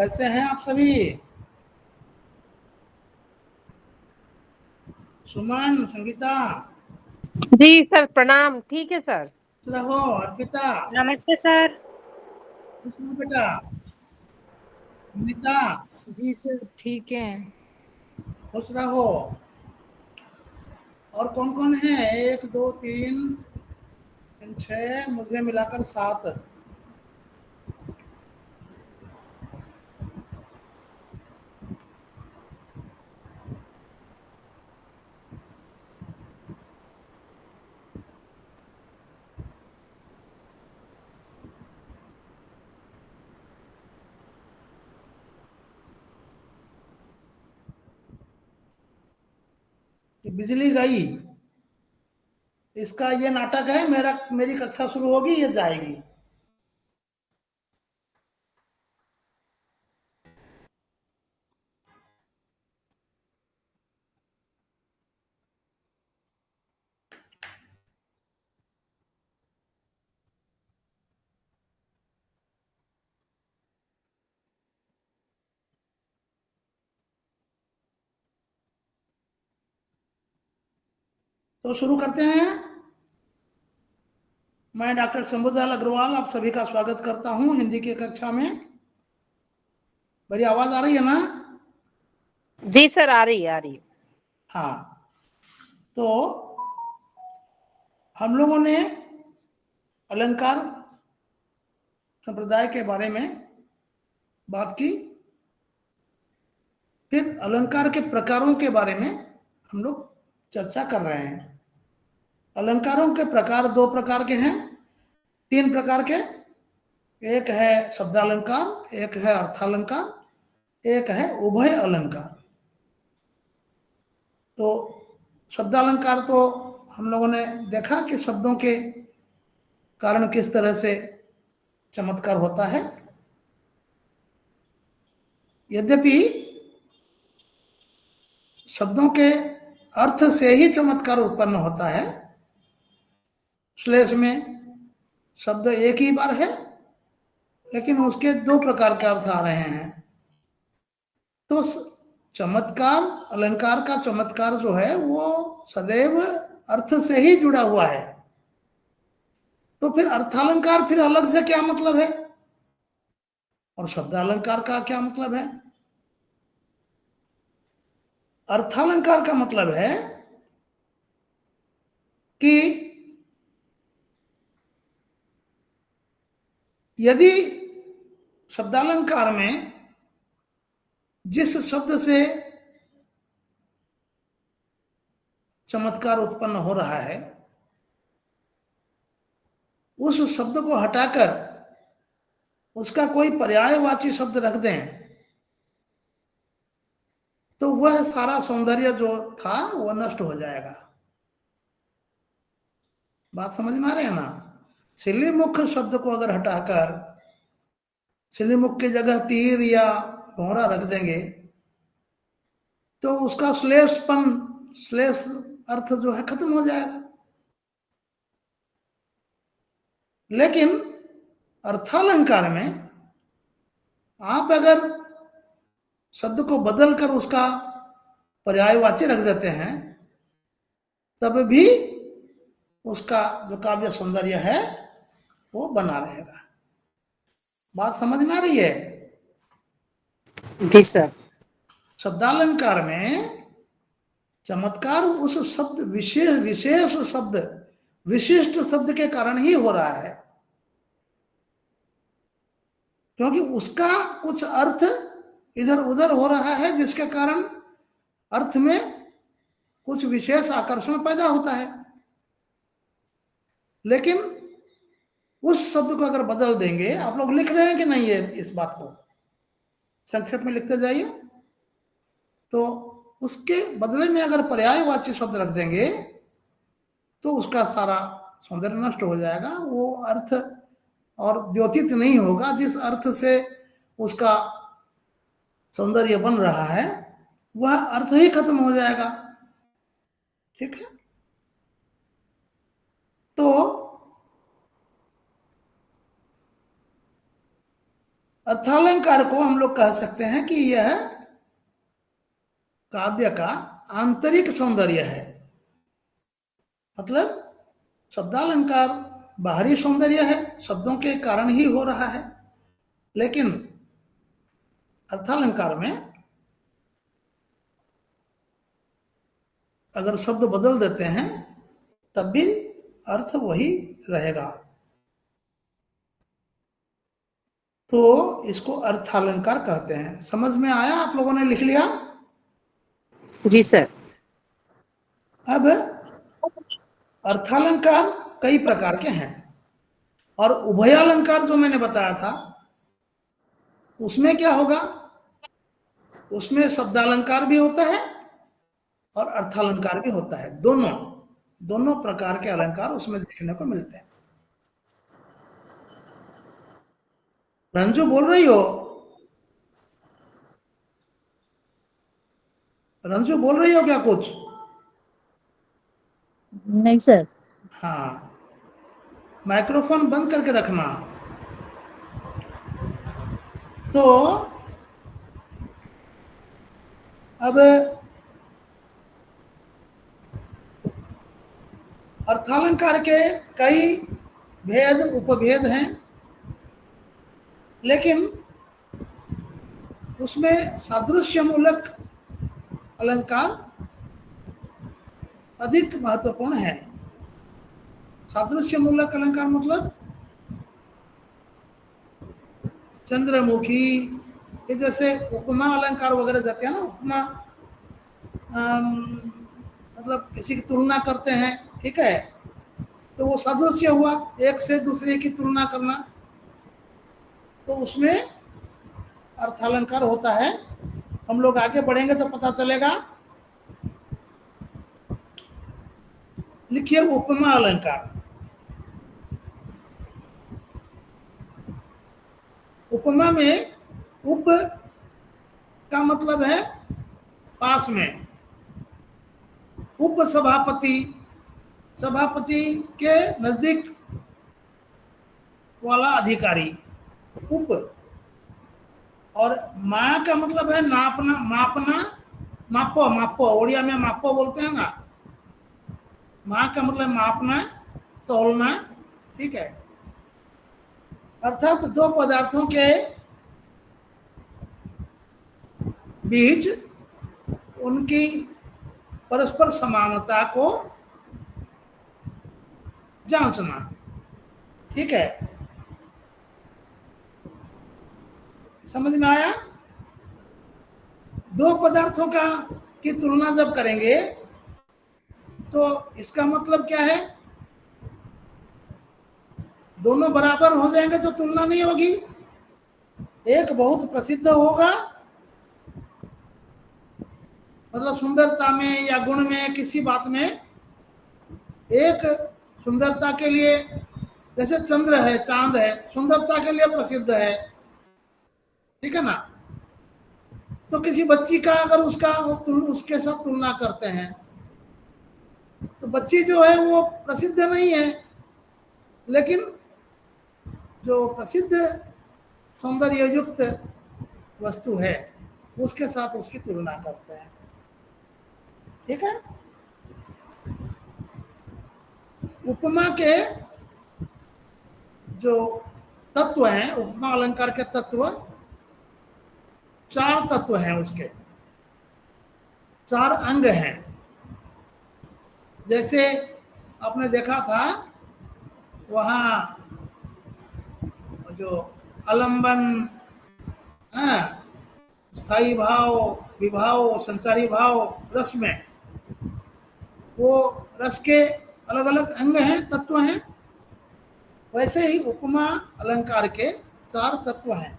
कैसे हैं आप सभी? सुमन, संगीता, जी सर, प्रणाम। ठीक है सर। खुश रहो। अर्पिता, नमस्ते सर। खुश रहो बेटा। अनिता, जी सर, ठीक है। खुश रहो। और कौन कौन है? एक दो तीन छह, मुझे मिलाकर सात। ये बिजली गई, इसका ये नाटक है। मेरी कक्षा शुरू होगी, ये जाएगी। तो शुरू करते हैं। मैं डॉक्टर शंभुदयाल अग्रवाल आप सभी का स्वागत करता हूं हिंदी की कक्षा में। मेरी आवाज आ रही है ना? जी सर, आ रही है, आ रही है। हाँ। तो हम लोगों ने अलंकार संप्रदाय के बारे में बात की। फिर अलंकार के प्रकारों के बारे में हम लोग चर्चा कर रहे हैं। अलंकारों के प्रकार दो प्रकार के हैं, तीन प्रकार के। एक है शब्दालंकार, एक है अर्थालंकार, एक है उभय अलंकार। तो शब्दालंकार तो हम लोगों ने देखा कि शब्दों के कारण किस तरह से चमत्कार होता है। यद्यपि शब्दों के अर्थ से ही चमत्कार उत्पन्न होता है। श्लेष में शब्द एक ही बार है, लेकिन उसके दो प्रकार के अर्थ आ रहे हैं। तो चमत्कार, अलंकार का चमत्कार जो है वो सदैव अर्थ से ही जुड़ा हुआ है। तो फिर अर्थालंकार फिर अलग से क्या मतलब है, और शब्दालंकार का क्या मतलब है? अर्थालंकार का मतलब है कि यदि शब्दालंकार में जिस शब्द से चमत्कार उत्पन्न हो रहा है उस शब्द को हटाकर उसका कोई पर्यायवाची शब्द रख दें तो वह सारा सौंदर्य जो था वह नष्ट हो जाएगा। बात समझ में आ रही है ना? सिल्लीमुख शब्द को अगर हटाकर सिल्लीमुख की जगह तीर या भौरा रख देंगे तो उसका श्लेष अर्थ जो है खत्म हो जाएगा। लेकिन अर्थालंकार में आप अगर शब्द को बदलकर उसका पर्यायवाची रख देते हैं तब भी उसका जो काव्य सौंदर्य है वो बना रहेगा। बात समझ में आ रही है? जी सर। शब्दालंकार में चमत्कार उस शब्द विशेष शब्द, विशिष्ट शब्द के कारण ही हो रहा है, क्योंकि उसका कुछ अर्थ इधर उधर हो रहा है जिसके कारण अर्थ में कुछ विशेष आकर्षण पैदा होता है। लेकिन उस शब्द को अगर बदल देंगे, आप लोग लिख रहे हैं कि नहीं? है इस बात को संक्षेप में लिखते जाइए। तो उसके बदले में अगर पर्यायवाची शब्द रख देंगे तो उसका सारा सौंदर्य नष्ट हो जाएगा। वो अर्थ और द्योतित नहीं होगा जिस अर्थ से उसका सौंदर्य बन रहा है, वह अर्थ ही खत्म हो जाएगा। ठीक है? तो अर्थालंकार को हम लोग कह सकते हैं कि यह काव्य का आंतरिक सौंदर्य है। मतलब शब्दालंकार बाहरी सौंदर्य है, शब्दों के कारण ही हो रहा है, लेकिन अर्थालंकार में अगर शब्द बदल देते हैं तब भी अर्थ वही रहेगा। तो इसको अर्थालंकार कहते हैं। समझ में आया? आप लोगों ने लिख लिया? जी सर। अब अर्थालंकार कई प्रकार के हैं, और उभयालंकार जो मैंने बताया था उसमें क्या होगा, उसमें शब्दालंकार भी होता है और अर्थालंकार भी होता है। दोनों दोनों प्रकार के अलंकार उसमें देखने को मिलते हैं। रंजू बोल रही हो? रंजू बोल रही हो क्या कुछ? नहीं सर। हाँ, माइक्रोफोन बंद करके रखना। तो अब अर्थालंकार के कई भेद उपभेद हैं, लेकिन उसमें सादृश्यमूलक अलंकार अधिक महत्वपूर्ण है। सादृश्यमूलक अलंकार मतलब चंद्रमुखी, ये जैसे उपमा अलंकार वगैरह देते हैं ना, उपमा मतलब किसी की तुलना करते हैं, ठीक है, तो वो सादृश्य हुआ, एक से दूसरे की तुलना करना, तो उसमें अर्थालंकार होता है। हम लोग आगे बढ़ेंगे तो पता चलेगा। लिखिए उपमा अलंकार। उपमा में उप का मतलब है पास में, उप सभापति, सभापति के नजदीक वाला अधिकारी, उप। और मा का मतलब है नापना, मापना, मापो, मापो, उड़िया में मापो बोलते हैं ना। मा का मतलब मापना, तौलना, ठीक है। अर्थात दो पदार्थों के बीच उनकी परस्पर समानता को जांचना, ठीक है। समझ में आया? दो पदार्थों का की तुलना जब करेंगे तो इसका मतलब क्या है, दोनों बराबर हो जाएंगे तो तुलना नहीं होगी। एक बहुत प्रसिद्ध होगा, मतलब सुंदरता में या गुण में, किसी बात में, एक सुंदरता के लिए, जैसे चंद्र है, चांद है, सुंदरता के लिए प्रसिद्ध है, ठीक है ना। तो किसी बच्ची का अगर उसका उसके साथ तुलना करते हैं तो बच्ची जो है वो प्रसिद्ध नहीं है, लेकिन जो प्रसिद्ध सौंदर्य युक्त वस्तु है उसके साथ उसकी तुलना करते हैं, ठीक है। उपमा के जो तत्व हैं, उपमा अलंकार के तत्व, चार तत्व हैं, उसके चार अंग हैं। जैसे आपने देखा था वहाँ जो आलंबन, स्थायी भाव, विभाव, संचारी भाव, रस में, वो रस के अलग अलग अंग हैं, तत्व हैं। वैसे ही उपमा अलंकार के चार तत्व हैं।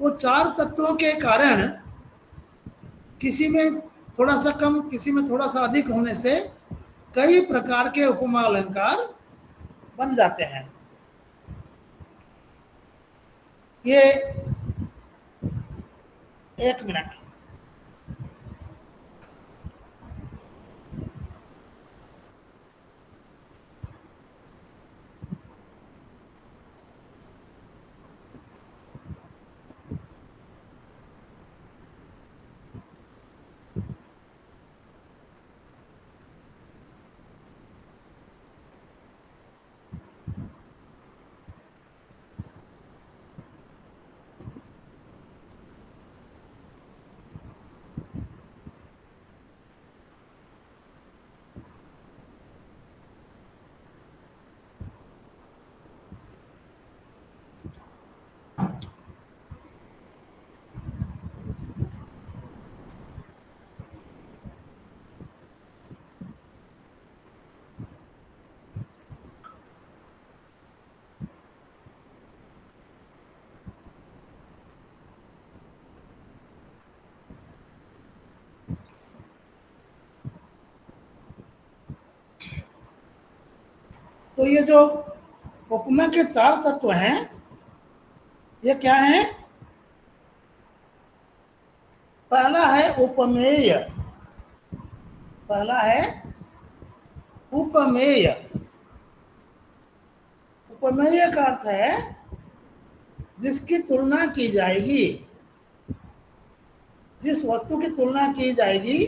वो चार तत्वों के कारण किसी में थोड़ा सा कम, किसी में थोड़ा सा अधिक होने से कई प्रकार के उपमा अलंकार बन जाते हैं। ये एक मिनट, तो ये जो उपमा के 4 तत्व हैं, ये क्या हैं? पहला है उपमेय। पहला है उपमेय। उपमेय का अर्थ है जिसकी तुलना की जाएगी, जिस वस्तु की तुलना की जाएगी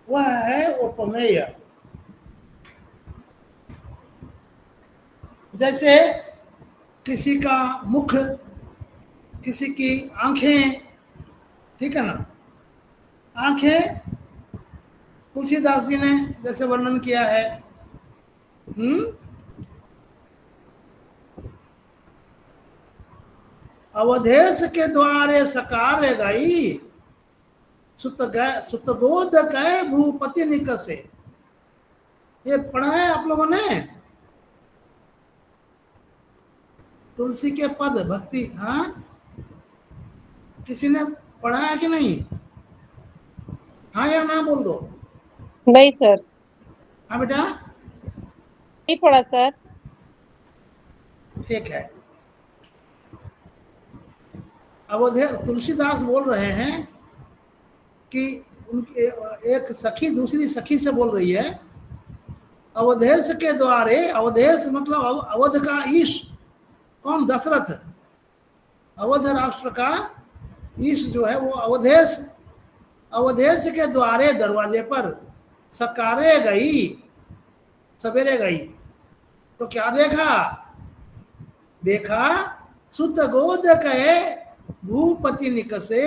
वह है उपमेय। जैसे किसी का मुख, किसी की आंखें, ठीक है ना। आंखें तुलसीदास जी ने जैसे वर्णन किया है, अवधेश के द्वारे सकार गई, सुतगोद गए भूपति निकसे। ये पढ़ा है आप लोगों ने? तुलसी के पद भक्ति, हाँ, किसी ने पढ़ा है कि नहीं? हाँ या ना बोल दो। नहीं सर। हाँ बेटा, नहीं पढ़ा सर। ठीक है। अवधे तुलसीदास बोल रहे हैं कि उनके एक सखी दूसरी सखी से बोल रही है, अवधेश के द्वारे, अवधेश मतलब अवध का ईश, कौन? दशरथ। अवध राष्ट्र का ईश जो है वो अवधेश, अवधेश के द्वारे दरवाजे पर सकारे गई, सवेरे गई तो क्या देखा? देखा सुत गोद कहे भूपति निकसे।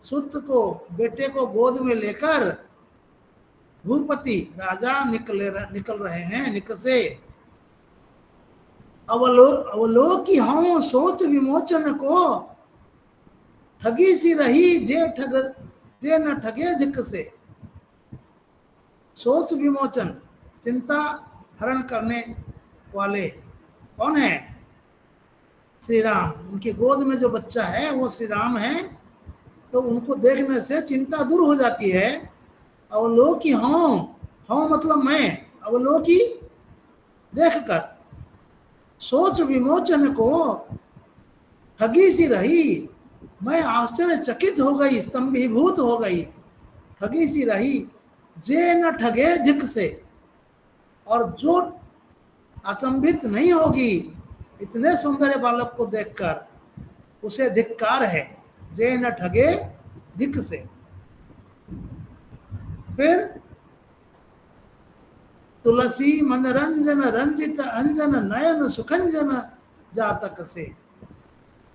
सुत को, बेटे को गोद में लेकर भूपति राजा निकल रहे हैं, निकसे। अवलोकी हूं सोच विमोचन को, ठगी सी रही जे न ठगे धिक से। सोच विमोचन, चिंता हरण करने वाले कौन है? श्री राम। उनकी गोद में जो बच्चा है वो श्री राम है, तो उनको देखने से चिंता दूर हो जाती है। अवलोकी हूं मतलब मैं, अवलोकी देखकर, सोच विमोचन को ठगी सी रही, मैं आश्चर्यचकित हो गई, स्तंभीभूत हो गई। ठगी सी रही, जे न ठगे धिक से, और जो अचंभित नहीं होगी इतने सौंदर्य बालक को देखकर, उसे धिक्कार है। जे न ठगे धिक से। फिर तुलसी मनरंजन रंजित अंजन नयन सुखंजन जातक से।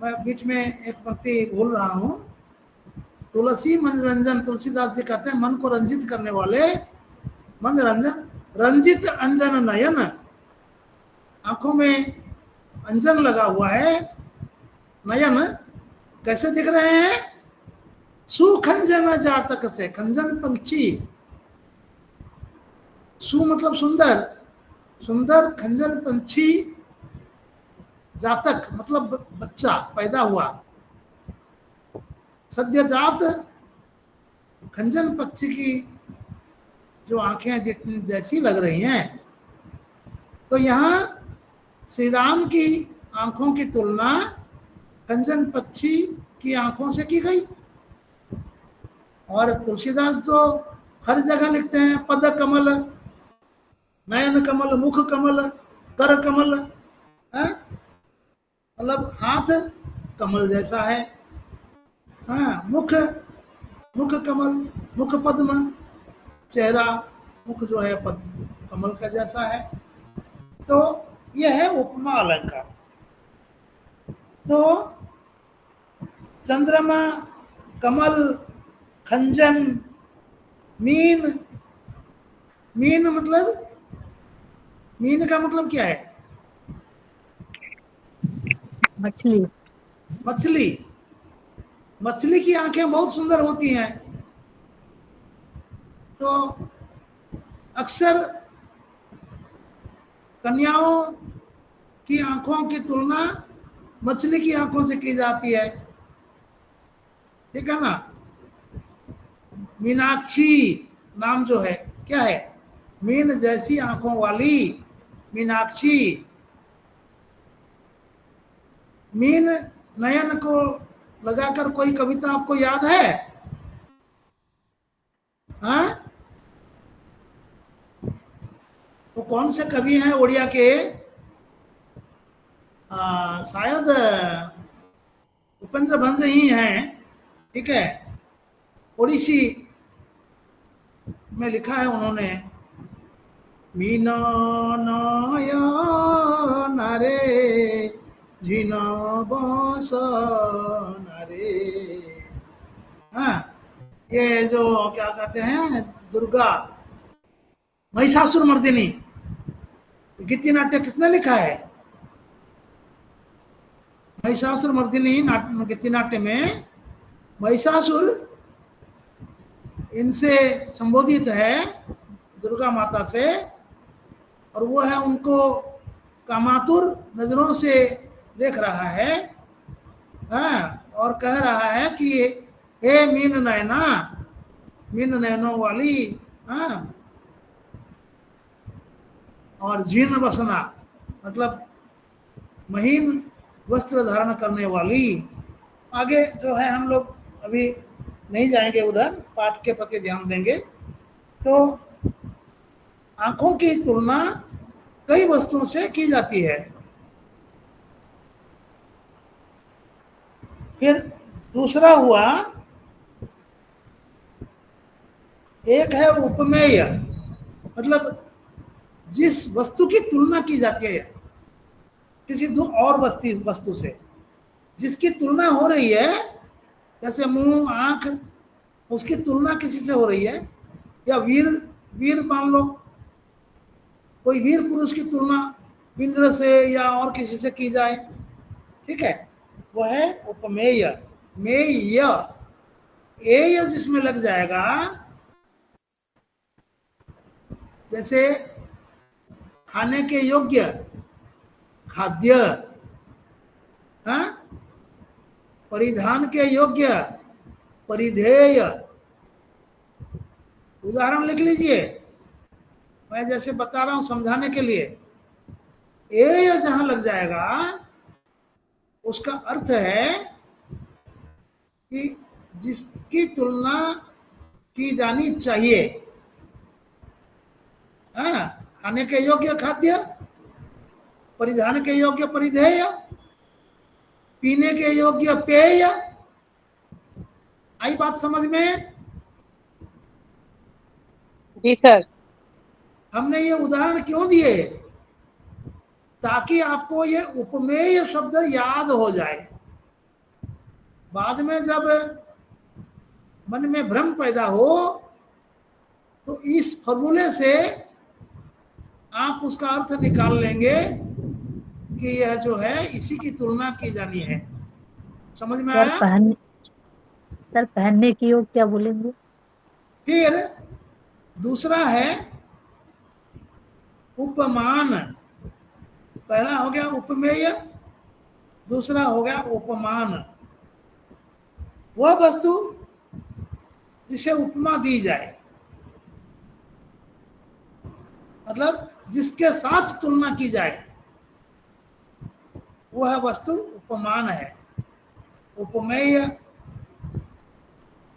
मैं बीच में एक पंक्ति बोल रहा हूं। तुलसी मनरंजन, तुलसीदास जी कहते हैं मन को रंजित करने वाले, मनरंजन। रंजित अंजन नयन, आंखों में अंजन लगा हुआ है, नयन कैसे दिख रहे हैं? सुखंजन जातक से, खंजन पंछी, सु मतलब सुंदर, सुंदर खंजन पंछी, जातक मतलब बच्चा पैदा हुआ, सद्यजात खंजन पक्षी की जो आंखें जितनी जैसी लग रही हैं। तो यहाँ श्री राम की आंखों की तुलना खंजन पक्षी की आंखों से की गई। और तुलसीदास तो हर जगह लिखते हैं पद कमल, नयन कमल, मुख कमल, कर कमल, मतलब हाथ कमल जैसा है, हाँ, मुख कमल, मुख पद्म, चेहरा, मुख जो है पद्म कमल का जैसा है। तो यह है उपमा अलंकार। तो चंद्रमा, कमल, खंजन, मीन। मीन मतलब, मीन का मतलब क्या है? मछली। मछली। मछली की आंखें बहुत सुंदर होती हैं। तो अक्सर कन्याओं की आंखों की तुलना मछली की आंखों से की जाती है, ठीक है ना। मीनाक्षी नाम जो है क्या है? मीन जैसी आंखों वाली मीनाक्षी। मीन नयन को लगाकर कोई कविता आपको याद है? हाँ, वो कौन से कवि हैं उड़िया के? शायद उपेंद्र भंज ही हैं, ठीक है। ओडिसी में लिखा है उन्होंने, मीना नयन रे झिन बसन रे। हाँ, ये जो क्या कहते हैं, दुर्गा महिषासुर मर्दिनी गीति नाट्य किसने लिखा है? महिषासुर मर्दिनी गीति नाट्य में महिषासुर इनसे संबोधित है, दुर्गा माता से, और वो है उनको कामातुर नजरों से देख रहा है। हाँ, और कह रहा है कि हे मीन नयना, मीन नयनों वाली, हाँ, और जीर्ण बसना मतलब महीन वस्त्र धारण करने वाली। आगे जो है हम लोग अभी नहीं जाएंगे उधर, पाठ के प्रति ध्यान देंगे। तो आंखों की तुलना कई वस्तुओं से की जाती है। फिर दूसरा हुआ, एक है उपमेय, मतलब जिस वस्तु की तुलना की जाती है किसी और वस्तु से, जिसकी तुलना हो रही है, जैसे मुंह, आंख, उसकी तुलना किसी से हो रही है, या वीर मान लो, कोई वीर पुरुष की तुलना इंद्र से या और किसी से की जाए, ठीक है, वो है उपमेय। मेय, एय जिसमें लग जाएगा, जैसे खाने के योग्य खाद्य, हाँ, परिधान के योग्य परिधेय। उदाहरण लिख लीजिए, मैं जैसे बता रहा हूं समझाने के लिए। ए जहां लग जाएगा उसका अर्थ है कि जिसकी तुलना की जानी चाहिए। हाँ, खाने के योग्य खाद्य, परिधान के योग्य परिधेय, पीने के योग्य पेय। आई बात समझ में? जी सर। हमने ये उदाहरण क्यों दिए? ताकि आपको ये उपमेय शब्द याद हो जाए। बाद में जब मन में भ्रम पैदा हो तो इस फॉर्मूले से आप उसका अर्थ निकाल लेंगे कि यह जो है इसी की तुलना की जानी है। समझ में आया? सर पहनने की योग क्या बोलेंगे? फिर दूसरा है उपमान। पहला हो गया उपमेय, दूसरा हो गया उपमान। वह वस्तु जिसे उपमा दी जाए, मतलब जिसके साथ तुलना की जाए, वह वस्तु उपमान है। उपमेय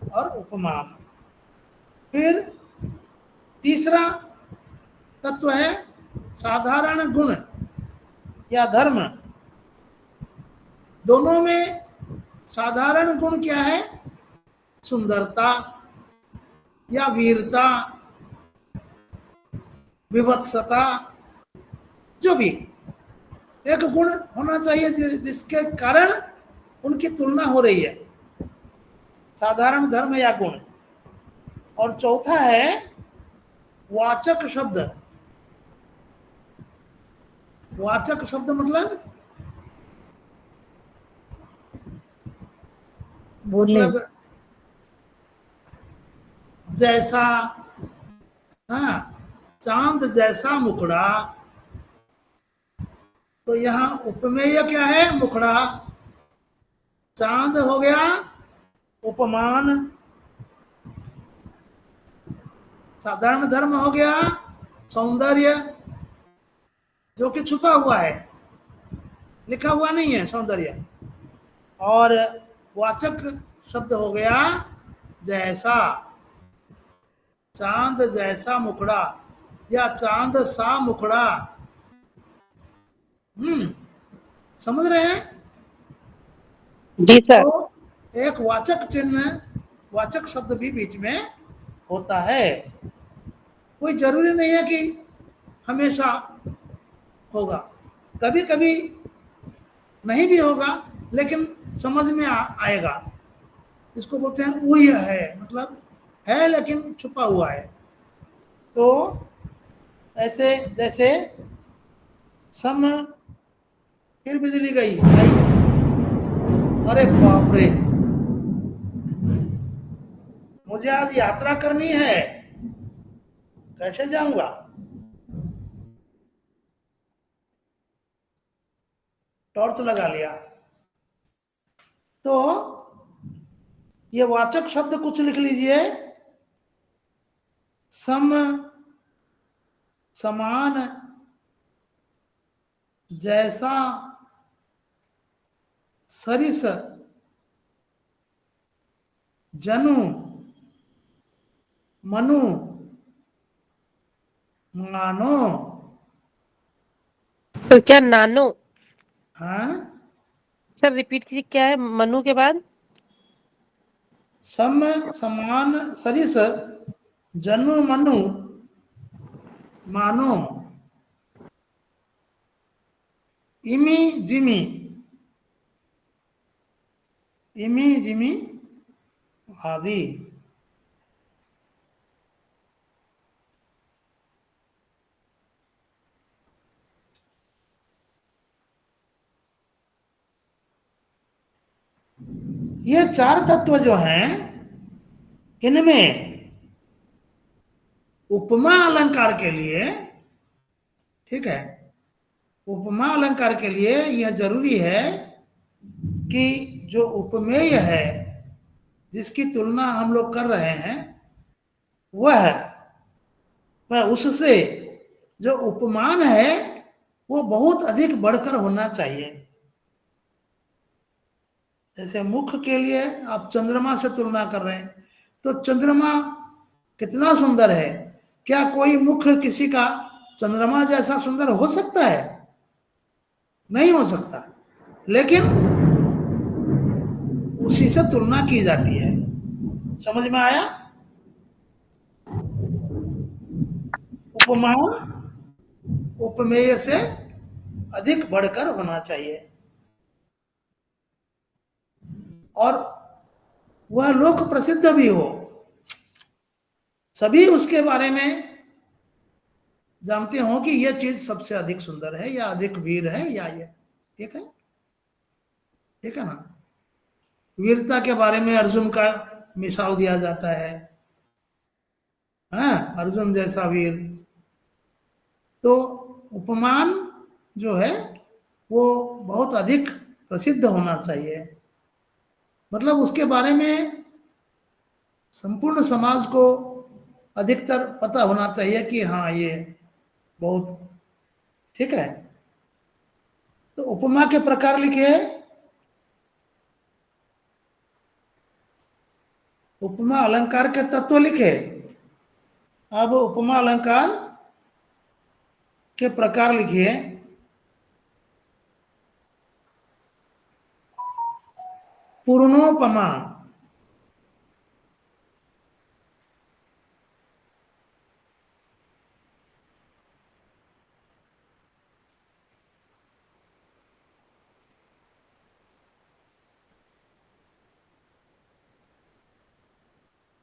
और उपमान। फिर तीसरा तत्व है साधारण गुण या धर्म। दोनों में साधारण गुण क्या है? सुंदरता या वीरता, विभत्सता, जो भी एक गुण होना चाहिए जिसके कारण उनकी तुलना हो रही है, साधारण धर्म या गुण। और चौथा है वाचक शब्द। वाचक शब्द मतलब जैसा, हाँ, चांद जैसा मुखड़ा। तो यहाँ उपमेय क्या है? मुखड़ा। चांद हो गया उपमान, साधारण धर्म हो गया सौंदर्य, जो कि छुपा हुआ है, लिखा हुआ नहीं है सौंदर्य। और वाचक शब्द हो गया जैसा, चांद जैसा मुखड़ा या चांद सा मुखड़ा। समझ रहे हैं? जी सर। तो एक वाचक चिन्ह, वाचक शब्द भी बीच में होता है। कोई जरूरी नहीं है कि हमेशा होगा, कभी कभी नहीं भी होगा, लेकिन समझ में आएगा। इसको बोलते हैं ऊह्य है, मतलब है लेकिन छुपा हुआ है। तो ऐसे जैसे सम, फिर बिजली गई गई, अरे बाप रे, मुझे आज यात्रा करनी है, कैसे जाऊंगा? टॉर्च लगा लिया। तो ये वाचक शब्द कुछ लिख लीजिए, सम, समान, जैसा, सरिस, जनु, मनु, मानो। सर क्या नानो? हाँ, सर रिपीट कीजिए, क्या है मनु के बाद? सम, समान, सरिस, जनु, मनु, मानो, इमी जिमी, इमी जिमी आदि। ये चार तत्व जो हैं, इनमें उपमा अलंकार के लिए, ठीक है, उपमा अलंकार के लिए यह जरूरी है कि जो उपमेय है, जिसकी तुलना हम लोग कर रहे हैं, वह उससे जो उपमान है वो बहुत अधिक बढ़कर होना चाहिए। जैसे मुख के लिए आप चंद्रमा से तुलना कर रहे हैं, तो चंद्रमा कितना सुंदर है, क्या कोई मुख किसी का चंद्रमा जैसा सुंदर हो सकता है? नहीं हो सकता, लेकिन उसी से तुलना की जाती है। समझ में आया? उपमान उपमेय से अधिक बढ़कर होना चाहिए, और वह लोक प्रसिद्ध भी हो, सभी उसके बारे में जानते हो कि यह चीज सबसे अधिक सुंदर है या अधिक वीर है, या ये ठीक है, ठीक है ना। वीरता के बारे में अर्जुन का मिसाल दिया जाता है, हाँ, अर्जुन जैसा वीर। तो उपमान जो है वो बहुत अधिक प्रसिद्ध होना चाहिए, मतलब उसके बारे में संपूर्ण समाज को अधिकतर पता होना चाहिए कि हाँ ये बहुत ठीक है। तो उपमा के प्रकार लिखे, उपमा अलंकार के तत्व लिखे। अब उपमा अलंकार के प्रकार लिखिए। पूर्णोपमा,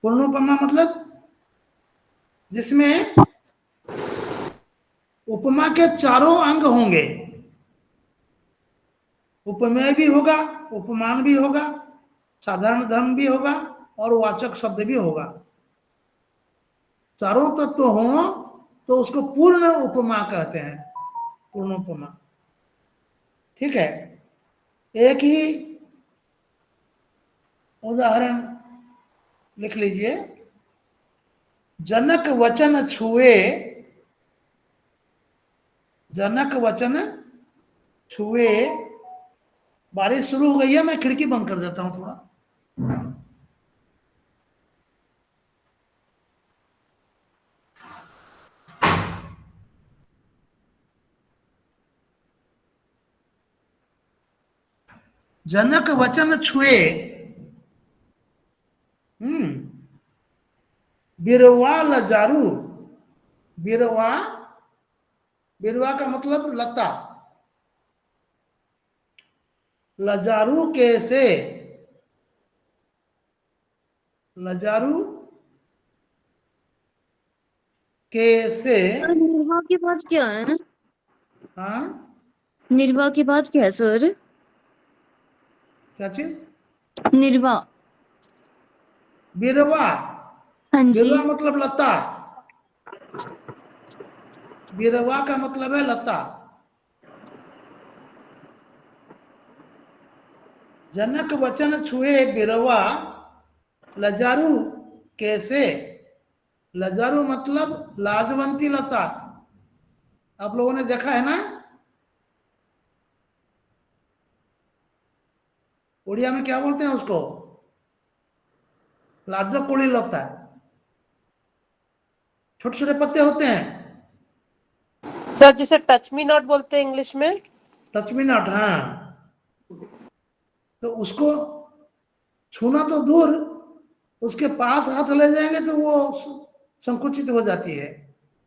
पूर्णोपमा मतलब जिसमें उपमा के चारों अंग होंगे, उपमेय भी होगा, उपमान भी होगा, साधारण धर्म भी होगा, और वाचक शब्द भी होगा। चारों तत्व हो तो उसको पूर्ण उपमा कहते हैं, पूर्णोपमा, ठीक है। एक ही उदाहरण लिख लीजिए, जनक वचन छुए, जनक वचन छुए। बारिश शुरू हो गई है, मैं खिड़की बंद कर देता हूं थोड़ा। जनक वचन छुए, बिरवा लजारू। बिरवा, बिरवा का मतलब लता। लजारू कैसे, लजारू कैसे। सर निर्वाह के बाद क्या है? हाँ, निर्वाह के बाद क्या है सर? क्या चीज? निर्वाह। बिरवा, हाँ जी। बिरवा मतलब लता। बिरवा का मतलब है लता। जनक वचन छुए बिरवा लजारू कैसे। लजारू मतलब लाजवंती लता। आप लोगों ने देखा है ना, उड़िया में क्या बोलते हैं उसको? लाजकुड़ी लता। छोटे छोटे पत्ते होते हैं। सर जिसे टच मी नॉट बोलते हैं इंग्लिश में। टच मी नॉट, हाँ। तो उसको छूना तो दूर, उसके पास हाथ ले जाएंगे तो वो संकुचित हो जाती है,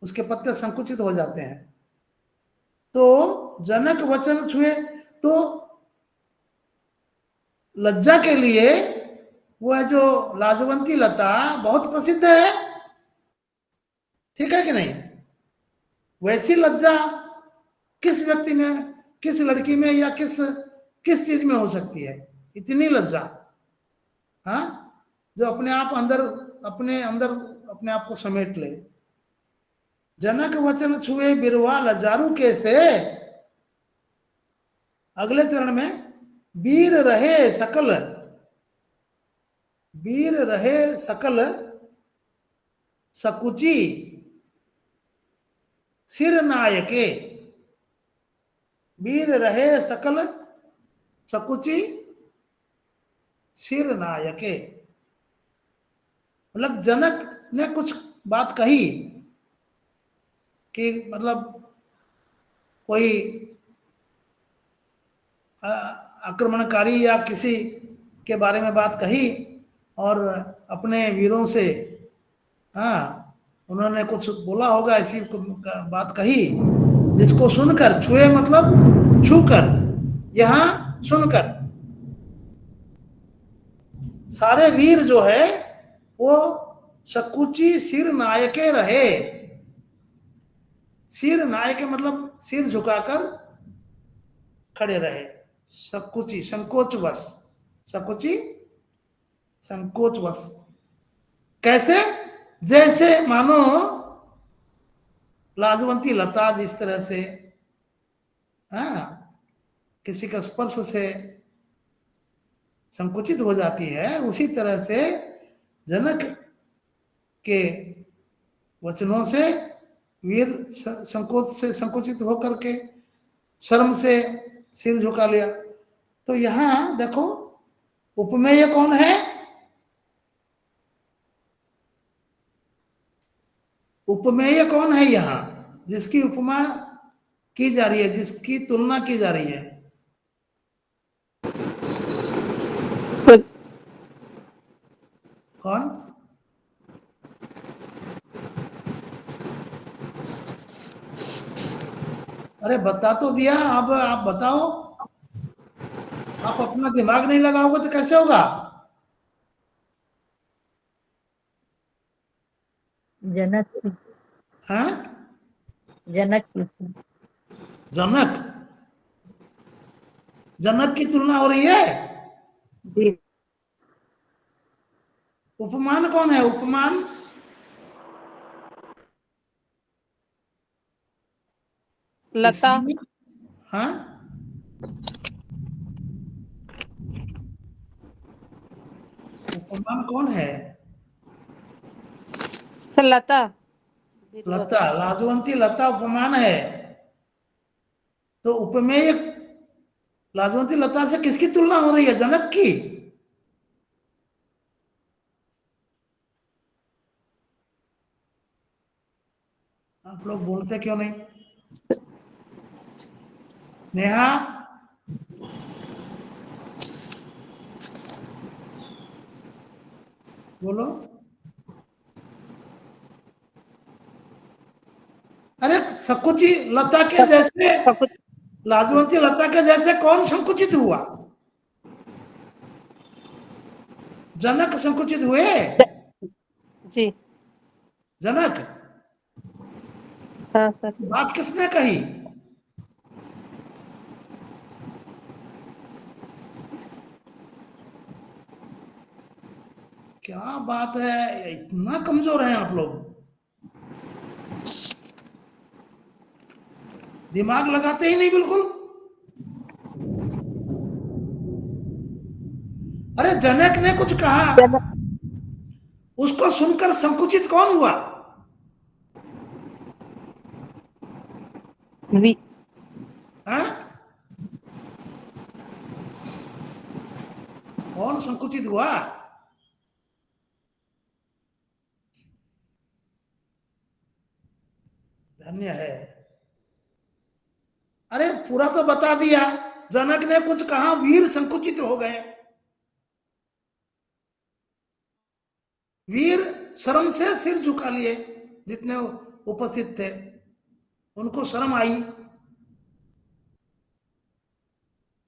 उसके पत्ते संकुचित हो जाते हैं। तो जनक वचन छुए, तो लज्जा के लिए वो है जो लाजवंती लता बहुत प्रसिद्ध है, ठीक है कि नहीं? वैसी लज्जा किस व्यक्ति में, किस लड़की में, या किस किस चीज में हो सकती है? इतनी लज्जा, हाँ, जो अपने आप अंदर, अपने अंदर अपने आप को समेट ले। जनक वचन छुए बिरवा लजारू कैसे। अगले चरण में, वीर रहे सकल, वीर रहे सकल सकुची सिर नायके। वीर रहे सकल सकुची सिर नायके, मतलब जनक ने कुछ बात कही कि मतलब कोई आक्रमणकारी या किसी के बारे में बात कही, और अपने वीरों से, हाँ, उन्होंने कुछ बोला होगा, ऐसी बात कही जिसको सुनकर, छुए मतलब छूकर, यहां सुनकर सारे वीर जो है वो सकुची सिर नायके रहे। सिर नायके मतलब सिर झुकाकर खड़े रहे। सकुची संकोचवश, सकुची संकोचवश। कैसे? जैसे मानो लाजवंती लता जिस तरह से, हाँ, किसी का स्पर्श से संकुचित हो जाती है, उसी तरह से जनक के वचनों से वीर संकोच से, संकुचित होकर के शर्म से सिर झुका लिया। तो यहां देखो, उपमेय कौन है? उपमेय कौन है यहां, जिसकी उपमा की जा रही है, जिसकी तुलना की जा रही है? कौन? अरे बता तो दिया, अब आप बताओ। आप अपना दिमाग नहीं लगाओगे तो कैसे होगा? जनक की, हाँ, जनक की। जनक, जनक की तुलना हो रही है। जी। उपमान कौन है? उपमान लता। इसमें, हाँ, उपमान कौन है? सर लता। लता, लाजवंती लता उपमान है। तो उपमेय लाजवंती लता से किसकी तुलना हो रही है? जनक की। आप लोग बोलते क्यों नहीं? नेहा, बोलो। अरे संकुची लता के जैसे, सकुच लाजवंती लता के जैसे कौन संकुचित हुआ? जनक संकुचित हुए? जी। जनक। हाँ सर। बात किसने कही? क्या बात है, इतना कमजोर हैं आप लोग, दिमाग लगाते ही नहीं बिल्कुल। अरे जनक ने कुछ कहा, जनक उसको सुनकर संकुचित कौन हुआ? वी हाँ? कौन संकुचित हुआ? धन्य है। अरे पूरा तो बता दिया। जनक ने कुछ कहा, वीर संकुचित हो गए। वीर शर्म से सिर झुका लिए, जितने उपस्थित थे उनको शर्म आई।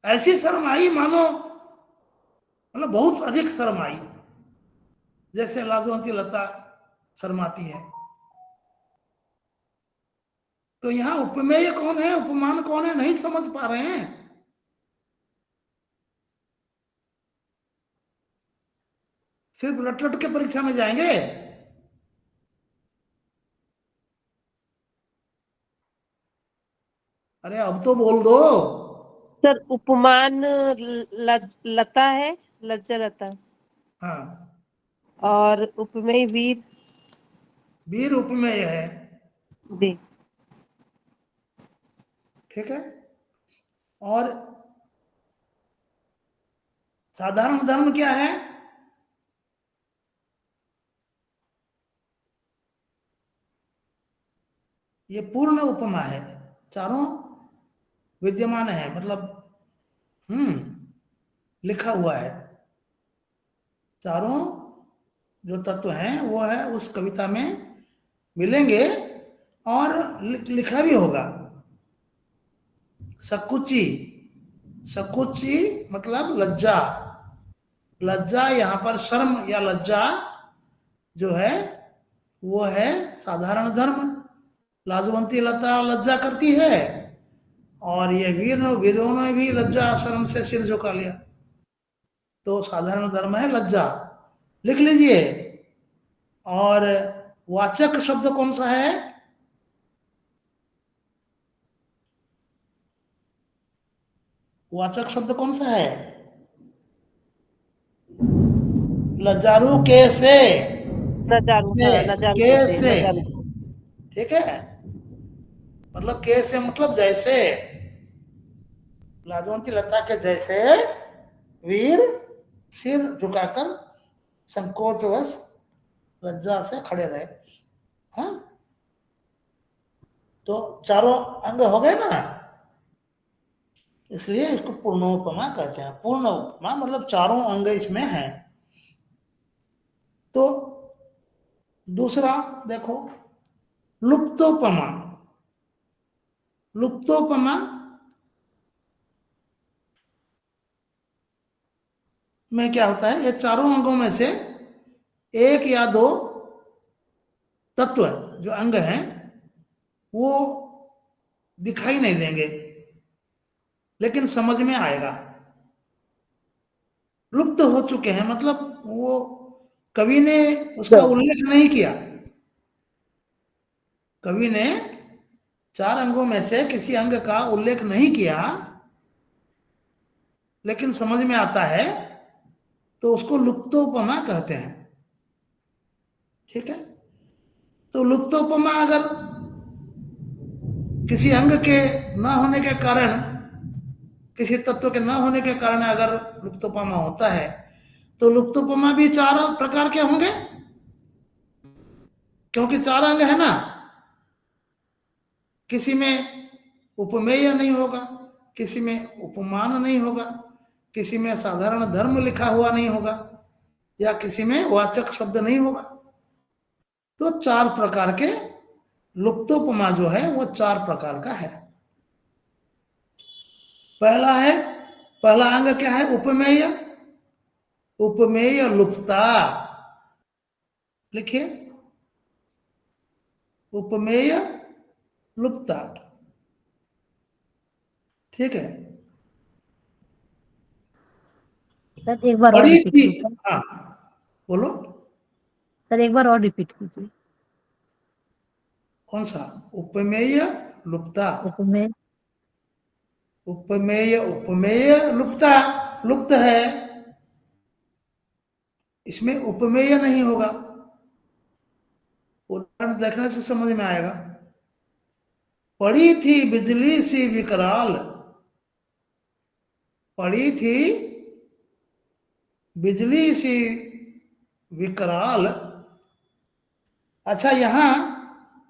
ऐसी शर्म आई मानो, मतलब बहुत अधिक शर्म आई, जैसे लाजवंती लता शर्माती है। तो यहाँ उपमेय कौन है, उपमान कौन है, नहीं समझ पा रहे हैं। सिर्फ रट रट के परीक्षा में जाएंगे। अरे अब तो बोल दो। सर उपमान लता है, लज्जा लता, हाँ, और उपमेय वीर। वीर उपमेय है। जी। ठीक है। और साधारण धर्म क्या है? ये पूर्ण उपमा है, चारों विद्यमान है, मतलब लिखा हुआ है। चारों जो तत्व हैं वो है उस कविता में मिलेंगे, और लिखा भी होगा। सकुची, सकुची मतलब लज्जा। लज्जा यहाँ पर शर्म या लज्जा जो है वो है साधारण धर्म। लाजवंती लता लज्जा करती है, और ये वीरों ने भी लज्जा शर्म से सिर झुका लिया। तो साधारण धर्म है लज्जा, लिख लीजिए। और वाचक शब्द कौन सा है? वाचक शब्द कौन सा है? लजारू के से, नजारू, हाँ नजारू के कैसे, से, नजारू। ठीक है। मतलब के से मतलब जैसे, लाजवंती लता के जैसे वीर सिर झुकाकर संकोचवश लज्जा से खड़े रहे। हाँ, तो चारों अंग हो गए ना, इसलिए इसको पूर्णोपमा कहते हैं। पूर्ण उपमा मतलब चारों अंग इसमें हैं। तो दूसरा देखो, लुप्तोपमा। लुप्तोपमा में क्या होता है, ये चारों अंगों में से एक या दो तत्व जो अंग हैं वो दिखाई नहीं देंगे, लेकिन समझ में आएगा। लुप्त हो चुके हैं मतलब वो कवि ने उसका उल्लेख नहीं किया। कवि ने चार अंगों में से किसी अंग का उल्लेख नहीं किया, लेकिन समझ में आता है, तो उसको लुप्तोपमा कहते हैं। ठीक है। तो लुप्तोपमा अगर किसी अंग के न होने के कारण, किसी तत्व के न होने के कारण अगर लुप्तोपमा होता है, तो लुप्तोपमा भी चार प्रकार के होंगे, क्योंकि चार अंग है ना। किसी में उपमेय नहीं होगा, किसी में उपमान नहीं होगा, किसी में साधारण धर्म लिखा हुआ नहीं होगा, या किसी में वाचक शब्द नहीं होगा। तो चार प्रकार के लुप्तोपमा जो है वो चार प्रकार का है। पहला है, पहला अंग क्या है? उपमेय। उपमेय लुप्ता, लिखिए, उपमेय लुप्ता। ठीक है। सर एक बार और बड़ी रिपीट थी, कीजिए। हाँ बोलो। सर एक बार और रिपीट कीजिए। कौन सा? उपमेय लुप्ता। उपमेय। उपमेय, उपमेय लुप्ता, लुप्त है, इसमें उपमेय नहीं होगा। उदाहरण देखने से समझ में आएगा। पड़ी थी बिजली सी विकराल, पड़ी थी बिजली सी विकराल। अच्छा, यहाँ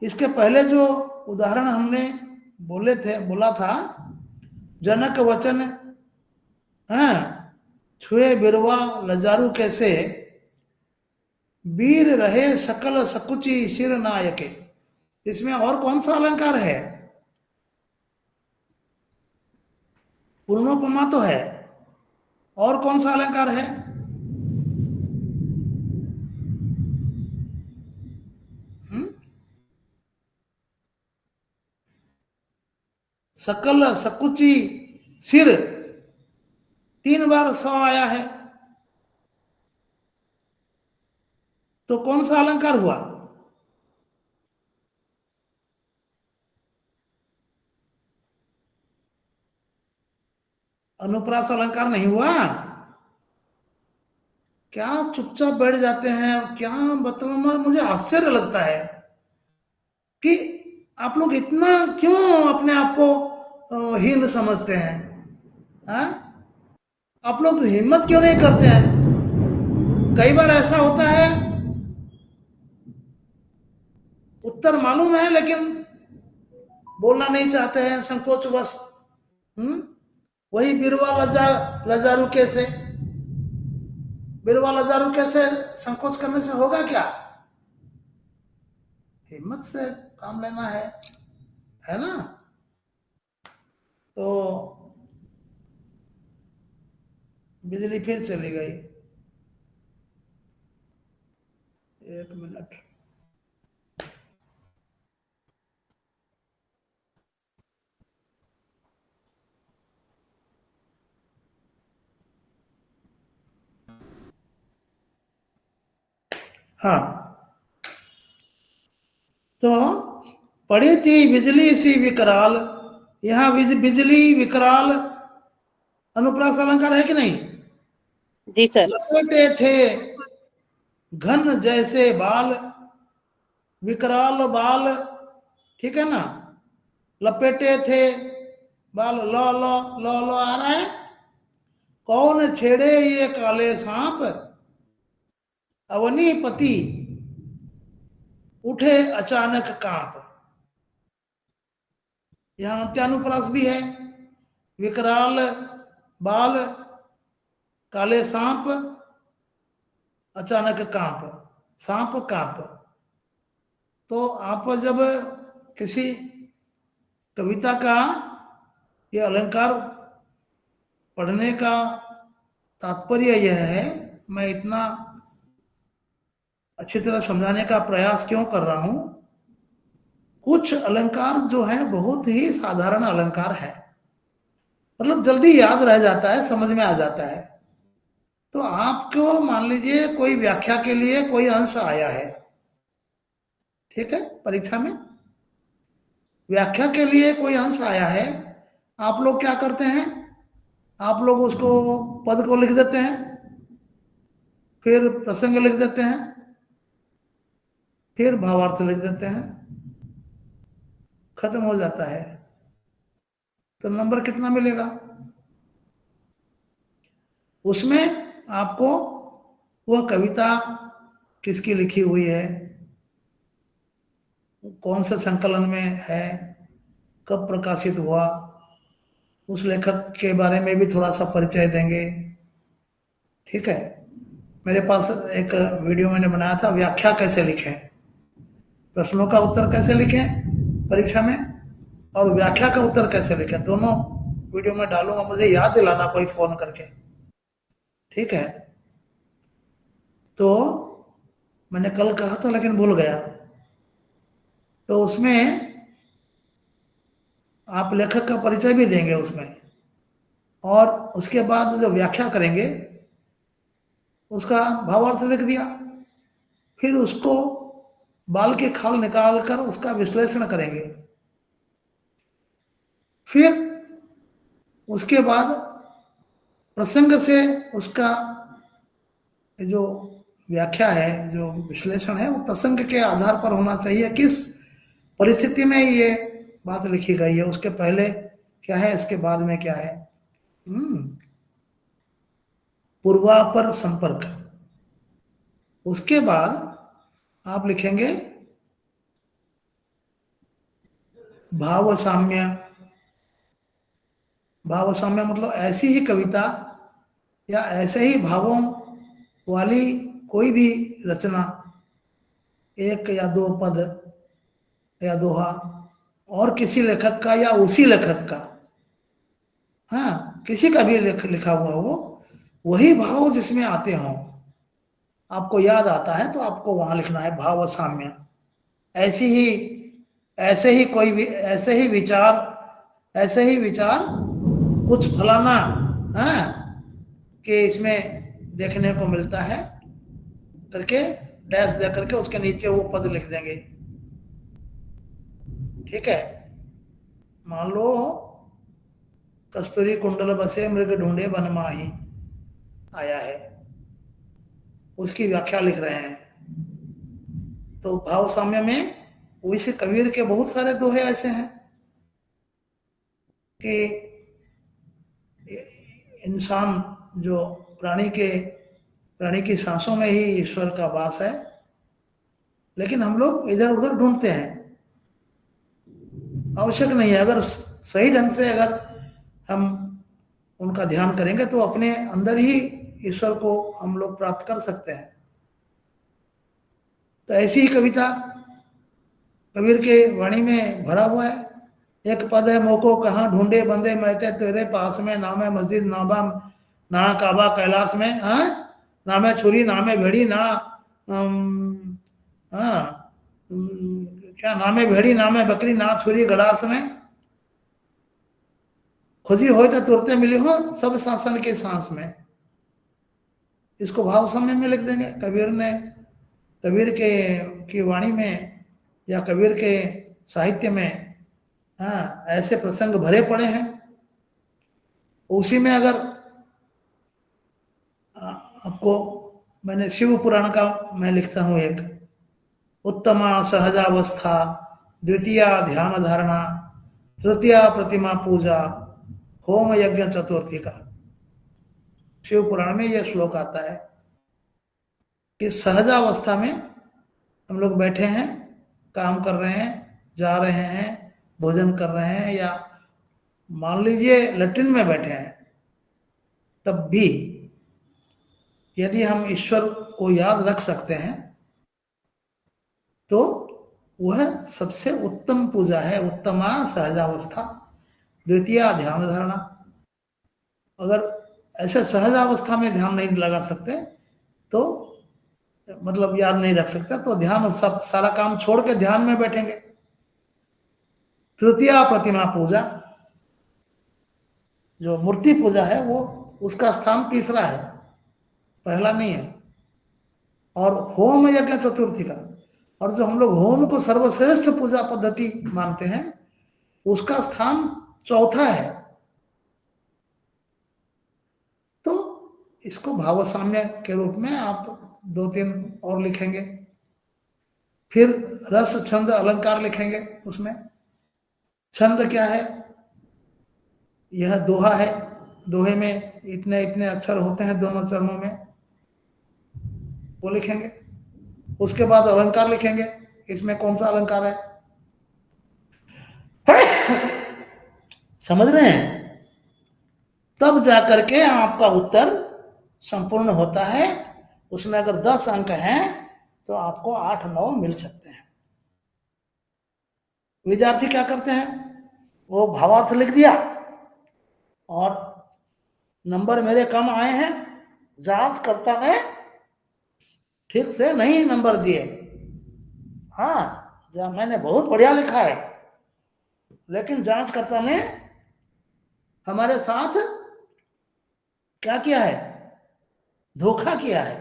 इसके पहले जो उदाहरण हमने बोला था, जनक वचन, हाँ, छुए बिरवा लजारू कैसे, वीर रहे सकल सकुची सिर नायके। इसमें और कौन सा अलंकार है? पूर्णोपमा तो है, और कौन सा अलंकार है? हुँ? सकल सकुची सिर, 3 बार स आया है, तो कौन सा अलंकार हुआ? अनुप्रास अलंकार नहीं हुआ? क्या चुपचाप बैठ जाते हैं? क्या मतलब, मुझे आश्चर्य लगता है कि आप लोग इतना क्यों अपने आप को हीन समझते हैं? हाँ? आप लोग हिम्मत क्यों नहीं करते हैं? कई बार ऐसा होता है, उत्तर मालूम है लेकिन बोलना नहीं चाहते हैं, संकोचवश। वही बिरवा लजारू कैसे, बिरवा लजारू कैसे, संकोच करने से होगा क्या? हिम्मत से काम लेना है ना। तो बिजली फिर चली गई, 1 मिनट। हाँ, तो पड़ी थी बिजली सी विकराल, यहाँ बिजली विकराल अनुप्रास अलंकार है कि नहीं? जी सर। लपेटे थे घन जैसे बाल, विकराल बाल, ठीक है ना। लपेटे थे बाल, लो लो लो लो आ रहा है। कौन छेड़े ये काले सांप, अवनीपति उठे अचानक कांप। यहाँ अंत्यानुप्रास भी है, विकराल बाल, काले सांप, अचानक कांप, सांप कांप। तो आप जब किसी कविता का ये अलंकार पढ़ने का तात्पर्य यह है, मैं इतना अच्छी तरह समझाने का प्रयास क्यों कर रहा हूं, कुछ अलंकार जो है बहुत ही साधारण अलंकार है, मतलब जल्दी याद रह जाता है, समझ में आ जाता है। तो आपको मान लीजिए कोई व्याख्या के लिए कोई अंश आया है, ठीक है, परीक्षा में व्याख्या के लिए कोई अंश आया है, आप लोग क्या करते हैं? आप लोग उसको पद को लिख देते हैं, फिर प्रसंग लिख देते हैं, फिर भावार्थ लिख देते हैं, खत्म हो जाता है, तो नंबर कितना मिलेगा? उसमें आपको वह कविता किसकी लिखी हुई है, कौन से संकलन में है, कब प्रकाशित हुआ, उस लेखक के बारे में भी थोड़ा सा परिचय देंगे। ठीक है। मेरे पास एक वीडियो मैंने बनाया था, व्याख्या कैसे लिखें, प्रश्नों का उत्तर कैसे लिखें परीक्षा में, और व्याख्या का उत्तर कैसे लिखें, दोनों वीडियो में डालूंगा। मुझे याद दिलाना कोई फोन करके, ठीक है। तो मैंने कल कहा था लेकिन भूल गया। तो उसमें आप लेखक का परिचय भी देंगे उसमें, और उसके बाद जो व्याख्या करेंगे उसका भावार्थ लिख दिया, फिर उसको बाल के खाल निकाल कर उसका विश्लेषण करेंगे। फिर उसके बाद प्रसंग से उसका जो व्याख्या है, जो विश्लेषण है, वो प्रसंग के आधार पर होना चाहिए। किस परिस्थिति में ये बात लिखी गई है, उसके पहले क्या है, इसके बाद में क्या है। पूर्वापर संपर्क। उसके बाद आप लिखेंगे भाव साम्य। भाव साम्य मतलब ऐसी ही कविता या ऐसे ही भावों वाली कोई भी रचना, एक या दो पद या दोहा, और किसी लेखक का या उसी लेखक का, हाँ किसी का भी लिखा हुआ हो, वही भाव जिसमें आते हों, आपको याद आता है तो आपको वहां लिखना है भाव साम्य। ऐसी ही ऐसे ही कोई भी ऐसे ही विचार कुछ फलाना, हाँ कि इसमें देखने को मिलता है करके डैश दे करके उसके नीचे वो पद लिख देंगे। ठीक है। मान लो कस्तूरी कुंडल बसे मृग ढूंढे वन माही आया है, उसकी व्याख्या लिख रहे हैं। तो भाव साम्य में वैसे कबीर के बहुत सारे दोहे ऐसे हैं कि इंसान जो प्राणी की सांसों में ही ईश्वर का वास है, लेकिन हम लोग इधर उधर ढूंढते हैं। आवश्यक नहीं है, अगर सही ढंग से अगर हम उनका ध्यान करेंगे तो अपने अंदर ही ईश्वर को हम लोग प्राप्त कर सकते हैं। तो ऐसी ही कविता कबीर के वाणी में भरा हुआ है। एक पद है, मोको कहाँ ढूंढे बंदे महते तेरे पास में, नामे मस्जिद ना काबा कैलाश में, हाँ नामे छुरी नामे भेड़ी ना, हाँ क्या नामे भेड़ी नामे बकरी ना छुरी गड़ास में, खोजी हो तो तुरते मिली हो सब शासन के सांस में। इसको भाव साम्य में लिख देंगे। कबीर के की वाणी में या कबीर के साहित्य में, हाँ ऐसे प्रसंग भरे पड़े हैं। उसी में अगर आपको मैंने शिव पुराण का मैं लिखता हूँ एक, उत्तमा सहजावस्था, द्वितीया ध्यान धारणा, तृतीया प्रतिमा पूजा, होम यज्ञ चतुर्थी का शिव पुराण में यह श्लोक आता है कि सहजावस्था में हम लोग बैठे हैं, काम कर रहे हैं, जा रहे हैं, भोजन कर रहे हैं, या मान लीजिए लैट्रिन में बैठे हैं, तब भी यदि हम ईश्वर को याद रख सकते हैं तो वह सबसे उत्तम पूजा है। उत्तमा सहजावस्था, द्वितीय ध्यान धारणा। अगर ऐसे सहजावस्था में ध्यान नहीं लगा सकते तो मतलब याद नहीं रख सकते, तो ध्यान सब सारा काम छोड़ के ध्यान में बैठेंगे। तृतीय प्रतिमा पूजा, जो मूर्ति पूजा है वो उसका स्थान तीसरा है, पहला नहीं है। और होम यज्ञ चतुर्थी का, और जो हम लोग होम को सर्वश्रेष्ठ पूजा पद्धति मानते हैं, उसका स्थान चौथा है। तो इसको भाव साम्य के रूप में आप 2-3 और लिखेंगे। फिर रस छंद अलंकार लिखेंगे उसमें, छंद क्या है? यह दोहा है, दोहे में इतने इतने अक्षर होते हैं दोनों चरणों में, वो लिखेंगे। उसके बाद अलंकार लिखेंगे, इसमें कौन सा अलंकार है, समझ रहे हैं? तब जाकर के आपका उत्तर संपूर्ण होता है। उसमें अगर 10 अंक हैं तो आपको 8-9 मिल सकते हैं। विद्यार्थी क्या करते हैं, वो भावार्थ लिख दिया और नंबर मेरे कम आए हैं, जांचकर्ता ने ठीक से नहीं नंबर दिए। हाँ, मैंने बहुत बढ़िया लिखा है, लेकिन जांचकर्ता ने हमारे साथ क्या किया है, धोखा किया है,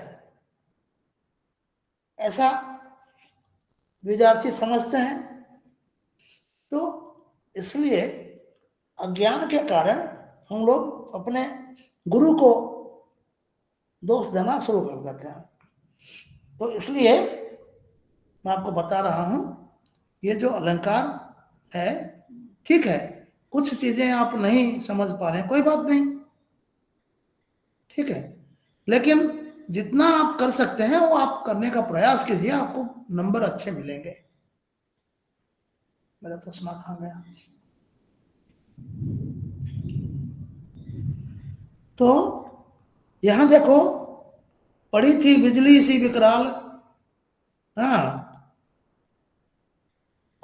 ऐसा विद्यार्थी समझते हैं। तो इसलिए अज्ञान के कारण हम लोग अपने गुरु को दोष देना शुरू कर देते हैं। तो इसलिए मैं आपको बता रहा हूं, ये जो अलंकार है, ठीक है, कुछ चीजें आप नहीं समझ पा रहे हैं, कोई बात नहीं, ठीक है, लेकिन जितना आप कर सकते हैं वो आप करने का प्रयास कीजिए, आपको नंबर अच्छे मिलेंगे। मेरा चश्मा कहाँ गया? तो यहां देखो, पड़ी थी बिजली सी विकराल। हाँ,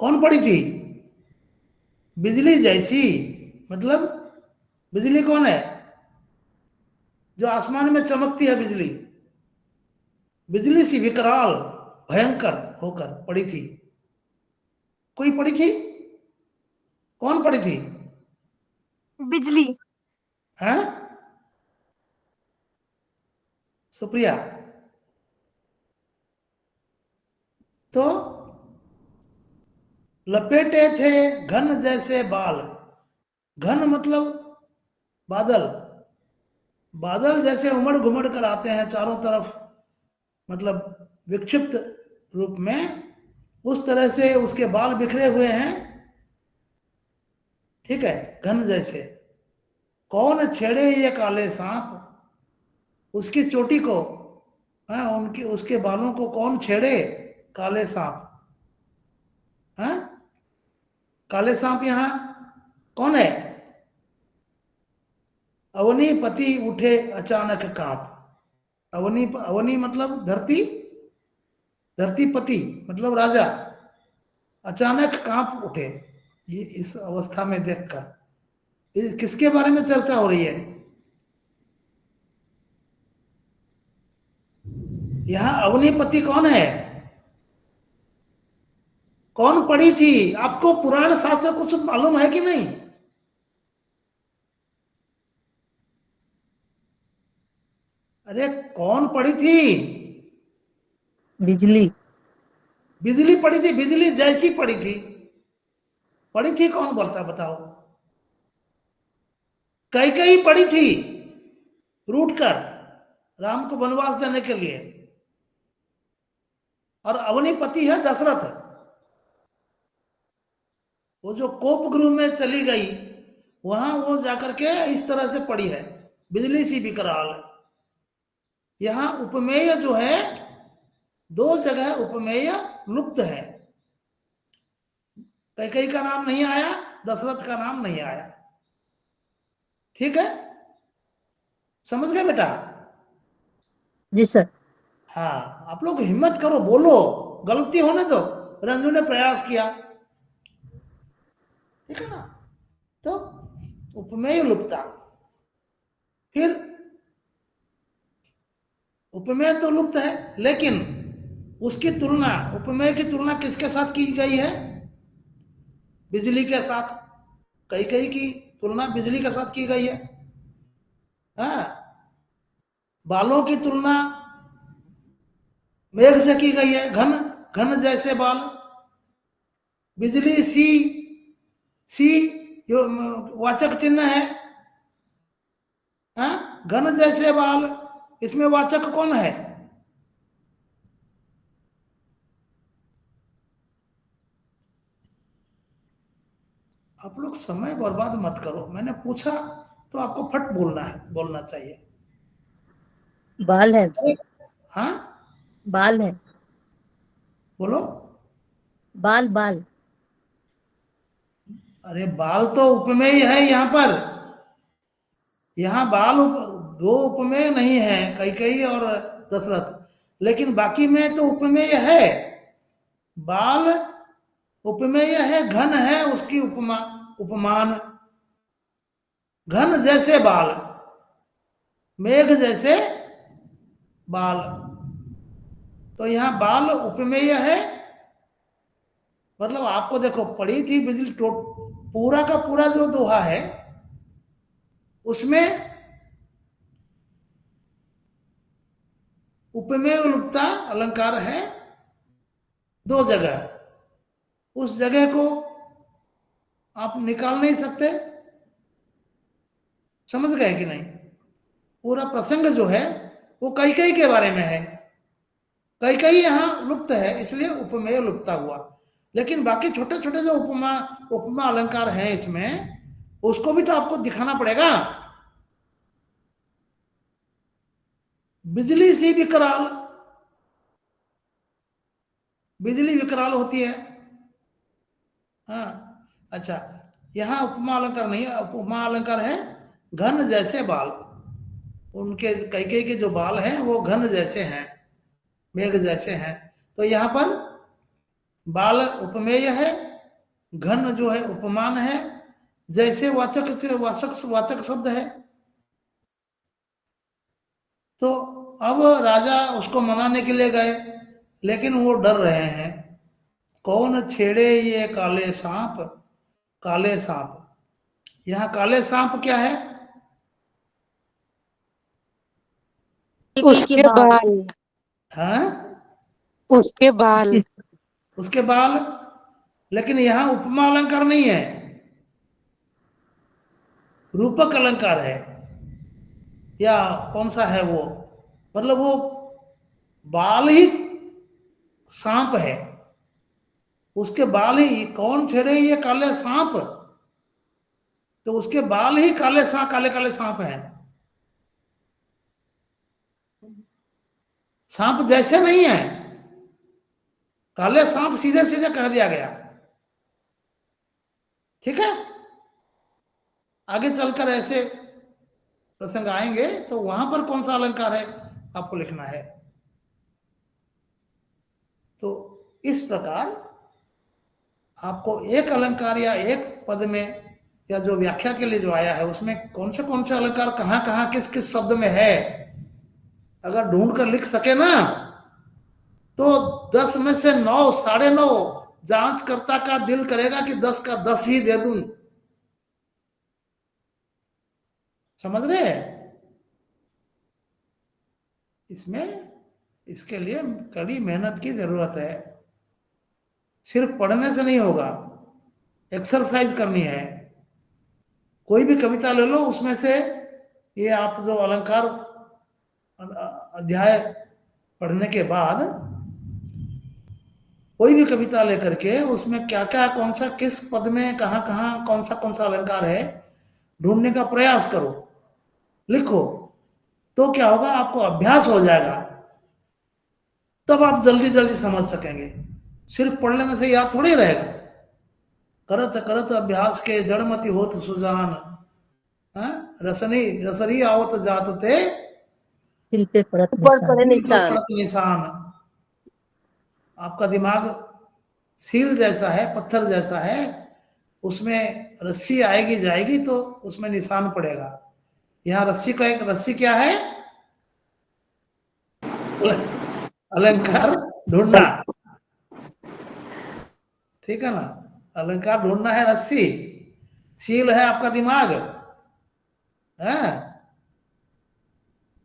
कौन पड़ी थी? बिजली जैसी, मतलब बिजली कौन है? जो आसमान में चमकती है बिजली। बिजली सी विकराल, भयंकर होकर पड़ी थी। कोई पड़ी थी? कौन पड़ी थी? बिजली। हैं? सुप्रिया। तो लपेटे थे घन जैसे बाल। घन मतलब बादल, बादल जैसे उमड़ घुमड़ कर आते हैं चारों तरफ, मतलब विक्षिप्त रूप में, उस तरह से उसके बाल बिखरे हुए हैं, ठीक है, घन जैसे। कौन छेड़े ये काले सांप, उसकी चोटी को, हाँ, उनके उसके बालों को कौन छेड़े? काले सांप। हाँ, काले सांप यहाँ कौन है? अवनी पति उठे अचानक कांप। अवनी, अवनी मतलब धरती, धरती पति मतलब राजा, अचानक कांप उठे। ये इस अवस्था में देखकर किसके बारे में चर्चा हो रही है? यहां अवनीपति कौन है? कौन पढ़ी थी? आपको पुराण शास्त्र कुछ मालूम है कि नहीं? अरे कौन पढ़ी थी? बिजली। बिजली पड़ी थी, बिजली जैसी पड़ी थी। पड़ी थी कौन बोलता, बताओ? कैकेयी पड़ी थी, रूठ कर राम को वनवास देने के लिए, और अवनीपति है दशरथ। वो जो कोप गृह में चली गई, वहां वो जाकर के इस तरह से पड़ी है, बिजली सी विकराल। यहां उपमेय जो है, दो जगह उपमेय लुप्त है। कैकेयी का नाम नहीं आया, दशरथ का नाम नहीं आया, ठीक है, समझ गए बेटा? जी सर। हाँ, आप लोग हिम्मत करो, बोलो, गलती होने दो। रंजू ने प्रयास किया, ठीक है ना? तो उपमेय लुप्ता, फिर उपमेय तो लुप्त है, लेकिन उसकी तुलना, उपमेय की तुलना किसके साथ की गई है? बिजली के साथ। कैकेयी की तुलना बिजली के साथ की गई है। हाँ, बालों की तुलना मेघ से की गई है, घन, घन जैसे बाल। बिजली सी, सी यो वाचक चिन्ह है। हाँ, घन जैसे बाल, इसमें वाचक कौन है? आप लोग समय बर्बाद मत करो, मैंने पूछा तो आपको फट बोलना चाहिए। बाल है, हाँ बाल है, बोलो। बाल बाल। अरे बाल तो उपमेय है यहाँ पर, यहाँ दो उपमेय नहीं है, कैकेयी और दशरथ, लेकिन बाकी में तो उपमेय है। बाल उपमेय है, घन है उसकी उपमान, घन जैसे बाल, मेघ जैसे बाल, तो यहाँ बाल उपमेय है। मतलब आपको देखो पड़ी थी बिजली पूरा का पूरा जो दोहा है उसमें उपमेय लुप्ता अलंकार है 2 जगह, उस जगह को आप निकाल नहीं सकते, समझ गए कि नहीं? पूरा प्रसंग जो है वो कैकेयी के बारे में है, कैकेयी यहाँ लुप्त है इसलिए उपमेय लुप्ता हुआ, लेकिन बाकी छोटे छोटे जो उपमा अलंकार हैं इसमें, उसको भी तो आपको दिखाना पड़ेगा। बिजली सी विकराल, बिजली विकराल होती है। हाँ अच्छा, यहाँ उपमा अलंकार नहीं है, उपमा अलंकार है घन जैसे बाल, उनके कैकेयी के जो बाल हैं वो घन जैसे हैं, मेघ जैसे हैं, तो यहाँ पर बाल उपमेय है, घन जो है उपमान है, जैसे वाचक से वाचक शब्द है। तो अब राजा उसको मनाने के लिए गए, लेकिन वो डर रहे हैं, कौन छेड़े ये काले सांप, काले सांप, यहाँ काले सांप क्या है? कैकेयी के उसके बाल। बाल, हाँ उसके बाल। उसके बाल, लेकिन यहाँ उपमा अलंकार नहीं है, रूपक अलंकार है, या कौन सा है वो, मतलब वो बाल ही सांप है, उसके बाल ही, कौन छेड़े ये काले सांप, तो उसके बाल ही काले काले सांप हैं, सांप जैसे नहीं है, काले सांप सीधे सीधे कह दिया गया। ठीक है, आगे चलकर ऐसे प्रसंग आएंगे तो वहां पर कौन सा अलंकार है आपको लिखना है। तो इस प्रकार आपको एक अलंकार या एक पद में, या जो व्याख्या के लिए जो आया है उसमें कौन से अलंकार कहाँ कहाँ किस किस शब्द में है, अगर ढूंढ कर लिख सके ना तो 10 में से 9, 9.5 जांचकर्ता का दिल करेगा कि 10 का 10 ही दे दूं। समझ रहे हैं? इसमें इसके लिए कड़ी मेहनत की जरूरत है, सिर्फ पढ़ने से नहीं होगा, एक्सरसाइज करनी है। कोई भी कविता ले लो, उसमें से ये आप जो अलंकार अध्याय पढ़ने के बाद कोई भी कविता लेकर के उसमें क्या क्या कौन सा किस पद में कहाँ कहाँ कौन सा अलंकार है ढूंढने का प्रयास करो, लिखो, तो क्या होगा, आपको अभ्यास हो जाएगा, तब आप जल्दी जल्दी समझ सकेंगे। सिर्फ पढ़ लेने से याद थोड़ी रहेगा। करत करत अभ्यास के जड़मति होत सुजान, रसरी आवत जात ते सिल पे पड़त ऊपर पड़े निशान। निशान। निशान। आपका दिमाग सील जैसा है, पत्थर जैसा है, उसमें रस्सी आएगी जाएगी तो उसमें निशान पड़ेगा। यहाँ रस्सी का एक रस्सी क्या है, अलंकार ढूंढना। ठीक है ना, अलंकार ढूंढना है रस्सी, सील है आपका दिमाग है,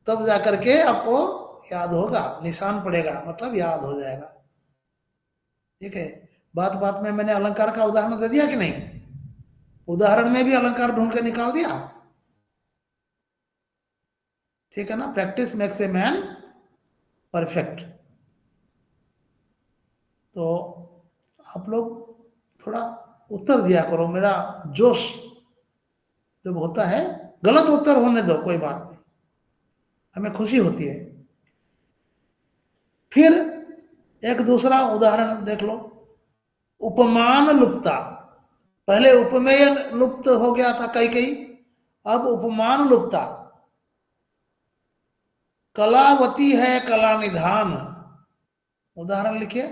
तब जाकर के आपको याद होगा, निशान पड़ेगा, मतलब याद हो जाएगा। ठीक है, बात बात में मैंने अलंकार का उदाहरण दे दिया कि नहीं? उदाहरण में भी अलंकार ढूंढ के निकाल दिया। ठीक है ना, practice makes a man perfect. तो आप लोग थोड़ा उत्तर दिया करो, मेरा जोश जब होता है, गलत उत्तर होने दो, कोई बात नहीं, हमें खुशी होती है। फिर एक दूसरा उदाहरण देख लो, उपमान लुप्ता। पहले उपमेय लुप्त हो गया था कई कई, अब उपमान लुप्ता। कलावती है कला निधान, उदाहरण लिखिए,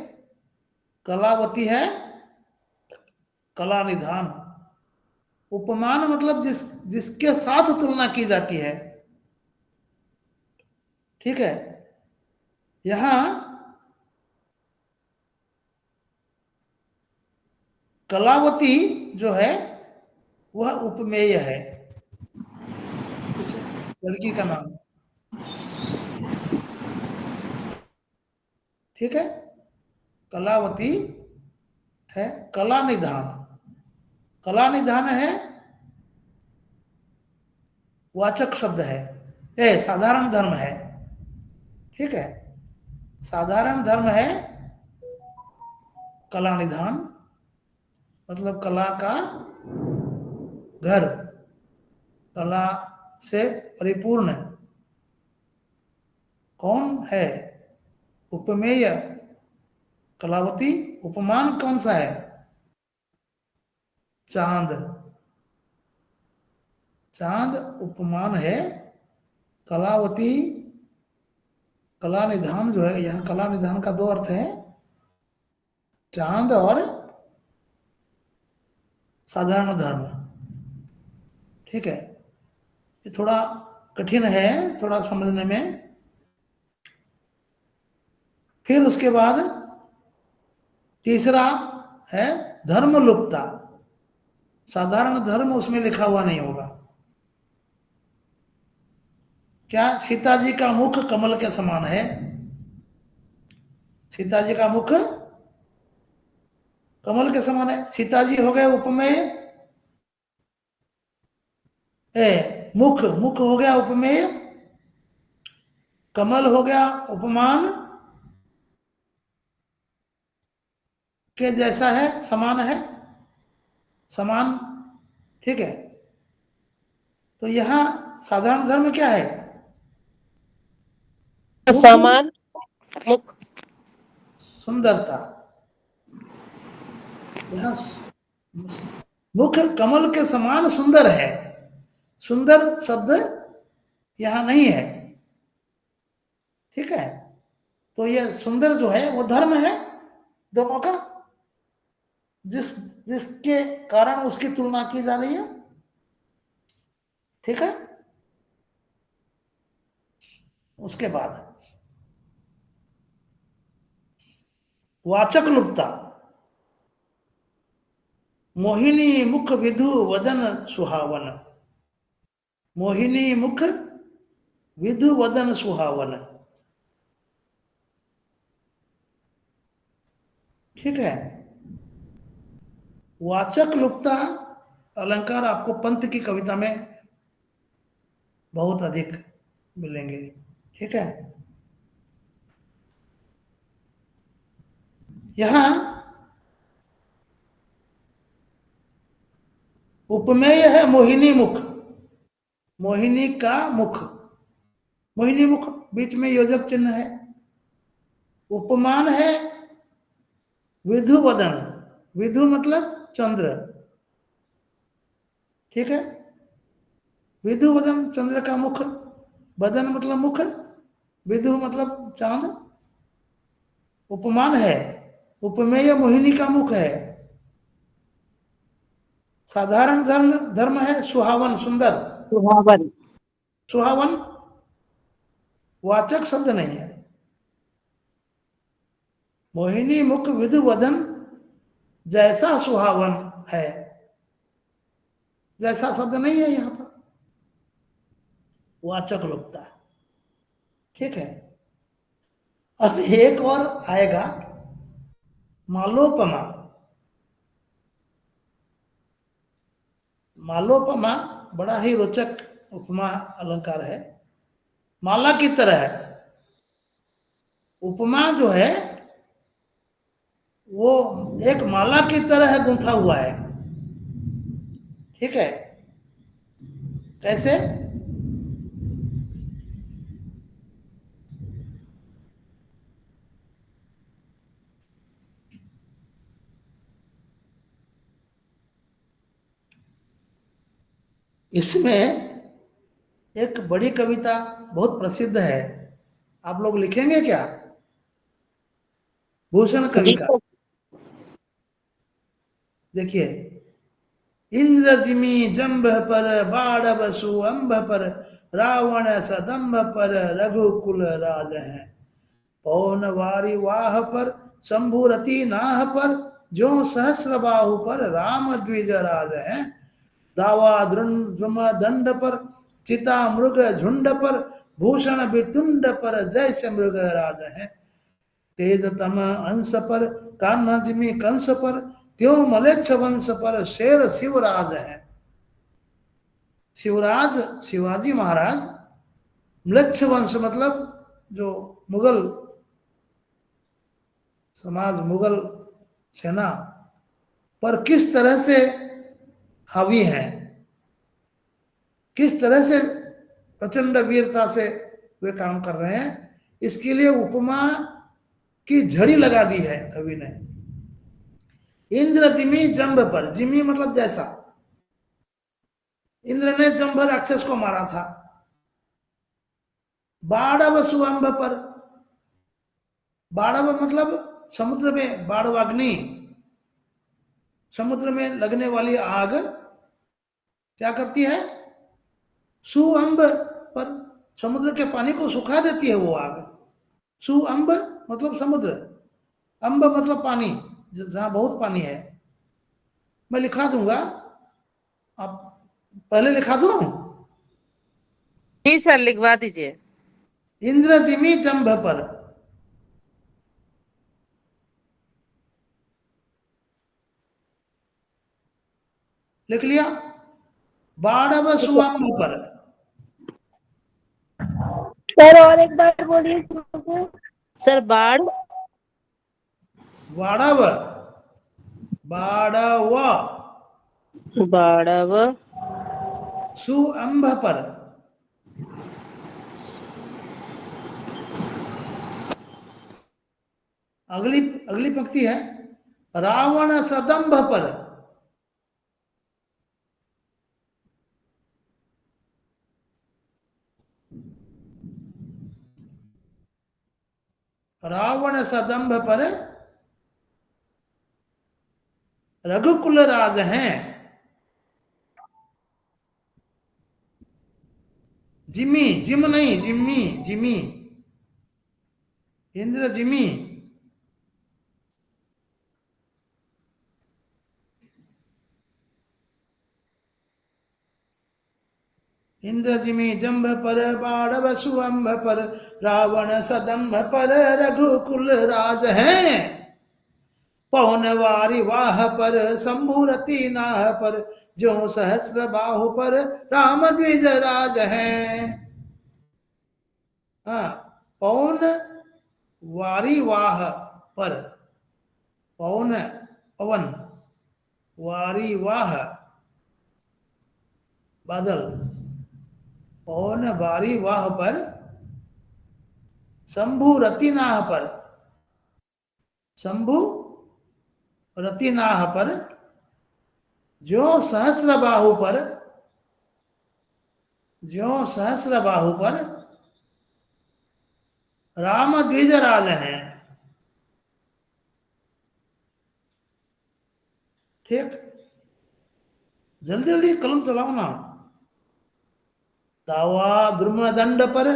कलावती है कला निधान। उपमान मतलब जिसके साथ तुलना की जाती है, ठीक है। यहां कलावती जो है वह उपमेय है, लड़की का नाम, ठीक है। कलावती है कला निधान, कला निधान है वाचक शब्द है, साधारण धर्म है, ठीक है। साधारण धर्म है कला निधान, मतलब कला का घर, कला से परिपूर्ण कौन है? उपमेय कलावती। उपमान कौन सा है? चांद, चांद उपमान है। कलावती, कला निधान जो है, यहाँ कला निधान का दो अर्थ है, चांद और साधारण धर्म, ठीक है। ये थोड़ा कठिन है थोड़ा समझने में। फिर उसके बाद तीसरा है धर्म लुप्ता, साधारण धर्म उसमें लिखा हुआ नहीं होगा। क्या? सीता जी का मुख कमल के समान है, सीता जी का मुख कमल के समान है। सीता जी हो गए उपमेय, मुख, मुख हो गया उपमेय, कमल हो गया उपमान के जैसा है, समान है, समान, ठीक है। तो यहां साधारण धर्म क्या है? समान, मुख, सुंदरता। यहां मुख कमल के समान सुंदर है, सुंदर शब्द यहां नहीं है, ठीक है। तो ये सुंदर जो है वो धर्म है दोनों का, जिसके कारण उसकी तुलना की जा रही है, ठीक है। उसके बाद वाचक लुप्ता। मोहिनी मुख विधु वदन सुहावन, मोहिनी मुख विधु वदन सुहावन, ठीक है। वाचक लुप्ता अलंकार आपको पंत की कविता में बहुत अधिक मिलेंगे, ठीक है। यहां उपमेय है मोहिनी मुख, मोहिनी का मुख, मोहिनी मुख बीच में योजक चिन्ह है। उपमान है विधु वदन, विधु मतलब चंद्र, ठीक है। विधु वदन चंद्र का मुख, वदन मतलब मुख, विधु मतलब चांद। उपमान है, उपमेय मोहिनी का मुख है। साधारण धर्म, धर्म है सुहावन, सुंदर, सुहावन, सुहावन वाचक शब्द नहीं है। मोहिनी मुख विधु वदन जैसा सुहावन है, जैसा शब्द नहीं है यहां पर, वाचक लुप्ता, ठीक है। अब एक और आएगा मालोपमा। मालोपमा बड़ा ही रोचक उपमा अलंकार है। माला की तरह है, उपमा जो है वो एक माला की तरह गूंथा हुआ है, ठीक है, कैसे? इसमें एक बड़ी कविता बहुत प्रसिद्ध है, आप लोग लिखेंगे क्या? भूषण कवि जी का। सर। देखिए, इंद्रजिमी जंभ पर बाढ़ सुअंभ पर रावण सदंभ पर रघुकुल राज है। पवन वारी वाह पर शंभु रति नाह पर जो सहस्र बाहु पर राम द्विज राज है। दावा द्रुम दंड पर चिता मृग झुंड पर भूषण वितुंड पर जैसे मृग राज है। तेज तम अंश पर कान्हा जिमी कंस पर त्यों मलेच्छ वंश पर शेर शिवराज है। शिवराज शिवाजी महाराज, म्लेच्छ वंश मतलब जो मुगल समाज, मुगल सेना पर किस तरह से हावी है, किस तरह से प्रचंड वीरता से वे काम कर रहे हैं, इसके लिए उपमा की झड़ी लगा दी है कवि ने। इंद्र जिमी जंब पर, जिमी मतलब जैसा, इंद्र ने जंभ राक्षस को मारा था। बाड़व सुअंभ पर, बाड़व मतलब समुद्र में, बाड़वाग्नि, समुद्र में लगने वाली आग क्या करती है? सुअंब पर, समुद्र के पानी को सुखा देती है वो आग। सुअंब मतलब समुद्र, अंब मतलब पानी, जहां बहुत पानी है। मैं लिखा दूंगा, आप पहले लिखा दूं? जी सर, लिखवा दीजिए। इंद्र जिमी जंभ पर, लिख लिया? बाड़व सुअंभ पर, सर और एक बार बोलिए शुरू से। सर बाढ़, बाड़व, बाड़व बाड़व सुअंभ पर, अगली अगली पंक्ति है रावण सदंभ पर, रावण सदंभ पर रघुकुल राज हैं। जिमी, जिम नहीं, जिम्मी, जिमी, इंद्र जिमी, इंद्र जिमी जंभ पर बाड़व सुअंभ पर रावण सदंभ पर रघुकुल राज हैं। पवन वारी वाह पर शंभुरति नाह पर जो सहस्र बाहु पर राम द्विज राज हैं। हाँ, पवन वारी वाह पर, पवन पवन, वारी वाह बादल, पवन वारी वाह पर शंभु रतिनाह पर, शंभु रतिनाह पर जो सहस्र बाहु पर, जो सहस्र बाहु पर राम द्विज राज हैं। ठीक, जल्दी जल्दी कलम चलाओ ना। दावा द्रुम दंड पर,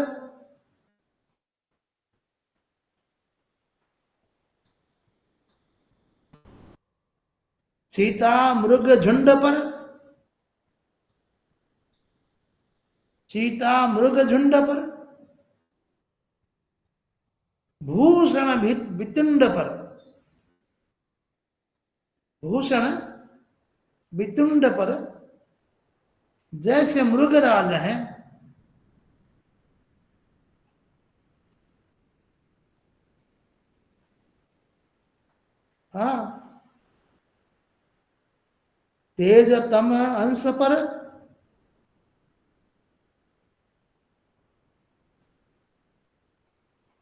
सीता मृग झुंड पर, सीता मृग झुंड पर, भूषण वितुंड पर, भूषण वितुंड पर जैसे मृगराज हैं। हाँ, तेज तम अंश पर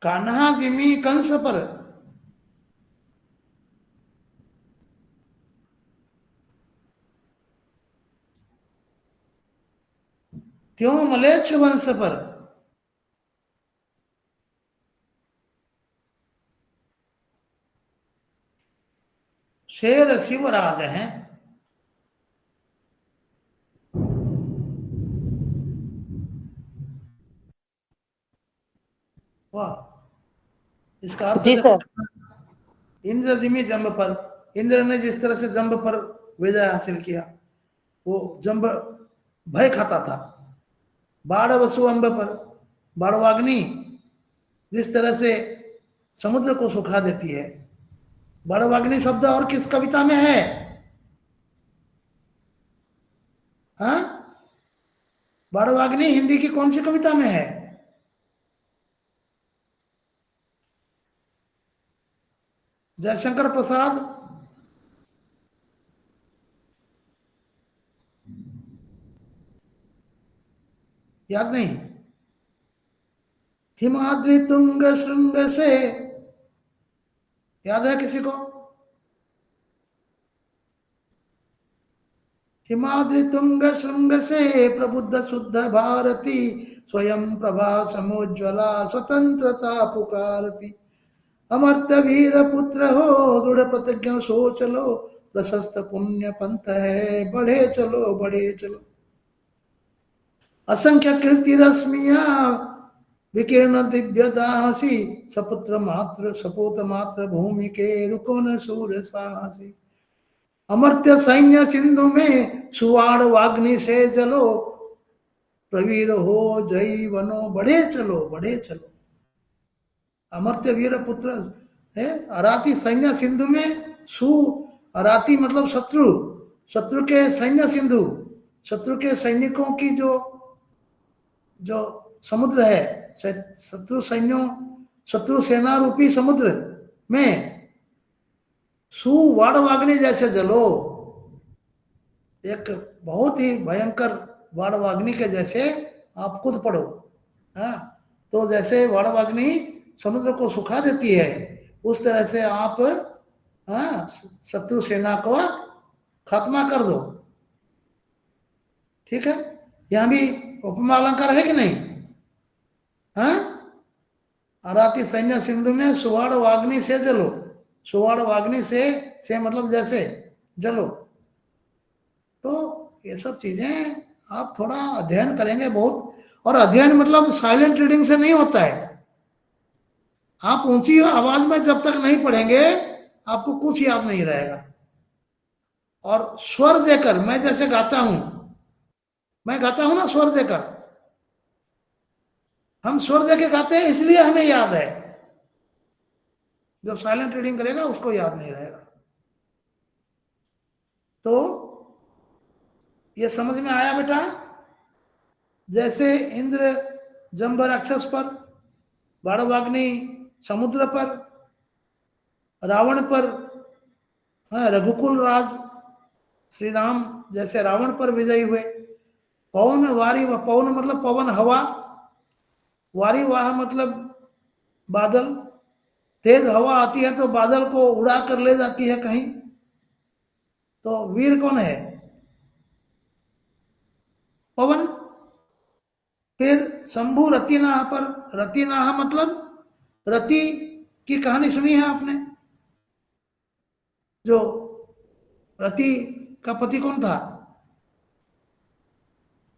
कान्हा जिमी कंस पर। त्यों मलेच्छ वंश पर। शेर शिवराज हैं। वाह, इसका अर्थ जी देखो। सर। इंद्र जिमी जंब पर, इंद्र ने जिस तरह से जंब पर विजय हासिल किया, वो जंब भय खाता था। बाढ़ वसु अंब पर, बाढ़वाग्नि जिस तरह से समुद्र को सुखा देती है। बाढ़वाग्नि शब्द और किस कविता में है? हाँ, बाढ़वाग्नि हिंदी की कौन सी कविता में है? जयशंकर प्रसाद। याद नहीं? हिमाद्रि तुंग श्रृंग से, याद है किसी को? हिमाद्रि तुंग श्रृंग से प्रबुद्ध शुद्ध भारती, स्वयं प्रभा समुज्ज्वला स्वतंत्रता पुकारती। अमर्त्य वीर पुत्र हो दृढ़ प्रतिज्ञ सो चलो, प्रशस्त पुण्य पंथ है बढ़े चलो बढ़े चलो। असंख्य कीर्ति रश्मिया विकीर्ण दिव्य दासी, सपुत्र मात्र सपूत मात्र भूमि के रुको न सूर्य साहसी। अमर्त्य सैन्य सिंधु में सुवाड़ वाग्नि से जलो, प्रवीर हो जय वनो बढ़े चलो बढ़े चलो। अमर्त्य वीर पुत्र है, अराती सैन्य सिंधु में सु, अराती मतलब शत्रु, शत्रु के सैन्य सिंधु, शत्रु के सैनिकों की जो जो समुद्र है, शत्रु सैन्यों, शत्रु सेना रूपी समुद्र में सुवाड़वाग्नि जैसे जलो। एक बहुत ही भयंकर वाड़वाग्नि के जैसे आप कूद पड़ो। हाँ, तो जैसे वाड़वाग्नि समुद्र को सुखा देती है, उस तरह से आप हाँ शत्रु सेना को खात्मा कर दो। ठीक है, यहां भी उपमा अलंकार है कि नहीं? हाँ, अराती सैन्य सिंधु में सुवाड़ वाग्नि से जलो, सुवाड़ वाग्नि से मतलब जैसे जलो। तो ये सब चीजें आप थोड़ा अध्ययन करेंगे बहुत, और अध्ययन मतलब साइलेंट रीडिंग से नहीं होता है। आप ऊंची आवाज में जब तक नहीं पढ़ेंगे आपको कुछ याद नहीं रहेगा। और स्वर देकर, मैं जैसे गाता हूं, मैं गाता हूं ना स्वर देकर, हम स्वर देकर गाते हैं इसलिए हमें याद है। जो साइलेंट रीडिंग करेगा उसको याद नहीं रहेगा। तो ये समझ में आया बेटा? जैसे इंद्र जंब राक्षस पर, बाड़वाग्नि समुद्र पर, रावण पर, रघुकुल राज श्री राम जैसे रावण पर विजयी हुए। पवन वारी, पवन मतलब पवन हवा, वारी वाह मतलब बादल, तेज हवा आती है तो बादल को उड़ा कर ले जाती है कहीं। तो वीर कौन है? पवन। फिर शंभु रतिनाह पर, रतिनाह मतलब रति की कहानी सुनी है आपने? जो रति का पति कौन था?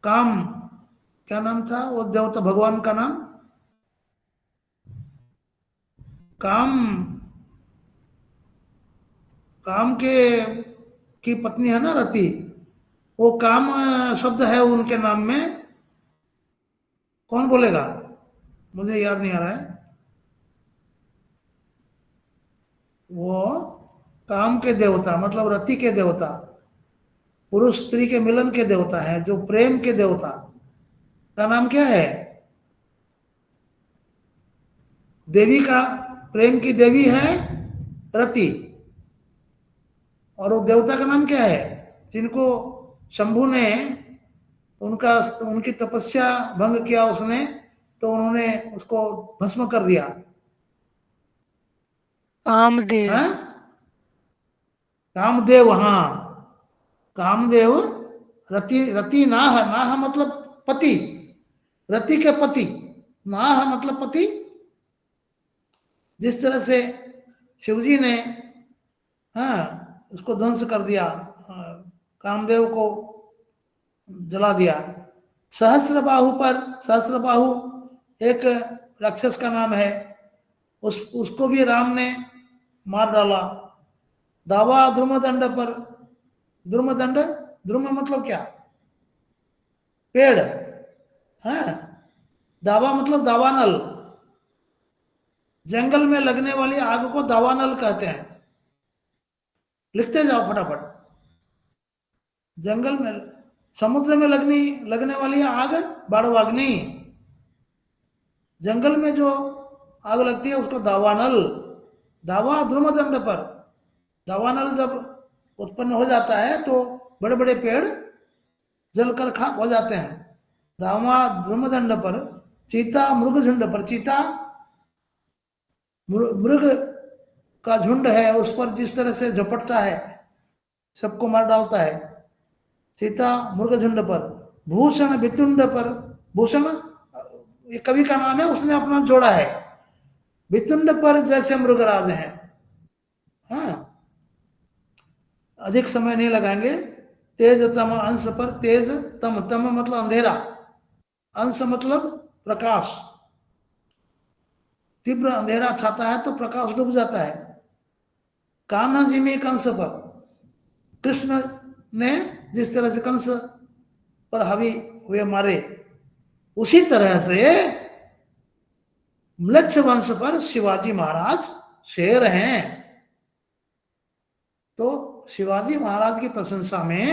काम, क्या नाम था वो देवता भगवान का नाम? काम, काम के की पत्नी है ना रति, वो काम शब्द है उनके नाम में। कौन बोलेगा? मुझे याद नहीं आ रहा है। वो काम के देवता मतलब रति के देवता, पुरुष स्त्री के मिलन के देवता है, जो प्रेम के देवता का नाम क्या है? देवी का, प्रेम की देवी है रति, और वो देवता का नाम क्या है? जिनको शंभू ने उनकी तपस्या भंग किया उसने, तो उन्होंने उसको भस्म कर दिया। कामदेव। हैं? कामदेव, हाँ, कामदेव। रति नाह, नाह मतलब पति, रति के पति, नाह मतलब पति। जिस तरह से शिवजी ने, हाँ, उसको ध्वंस कर दिया, कामदेव को जला दिया। सहस्रबाहु पर, सहस्रबाहु एक राक्षस का नाम है, उसको भी राम ने मार डाला। दावा ध्रुमदंड पर, ध्रुमदंड, ध्रुम मतलब क्या? पेड़, है। दावा मतलब दावानल, जंगल में लगने वाली आग को दावानल कहते हैं। लिखते जाओ फटाफट। जंगल में, समुद्र में लगने वाली आग बाड़वाग्नि, जंगल में जो आग लगती है उसको दावानल। दावा ध्रुमदंड पर, दावानल जब उत्पन्न हो जाता है तो बड़े बड़े पेड़ जलकर खाक हो जाते हैं। दावा ध्रुमदंड पर, चीता मृग झुंड पर, चीता मृग का झुंड है, उस पर जिस तरह से झपटता है, सबको मार डालता है। सीता मृग झुंड पर, भूषण वितुंड पर, भूषण ये कवि का नाम है, उसने अपना जोड़ा है। वितुंड पर जैसे मृगराज हैं। हाँ, अधिक समय नहीं लगाएंगे। तेज तम अंश पर, तेज तम, तम मतलब अंधेरा, अंश मतलब प्रकाश। तीव्र अंधेरा छाता है तो प्रकाश डूब जाता है। कान्हा जी में कंस पर, कृष्ण ने जिस तरह से कंस पर हावी हुए मारे, उसी तरह से म्लेच्छ वंश पर शिवाजी महाराज शेर हैं। तो शिवाजी महाराज की प्रशंसा में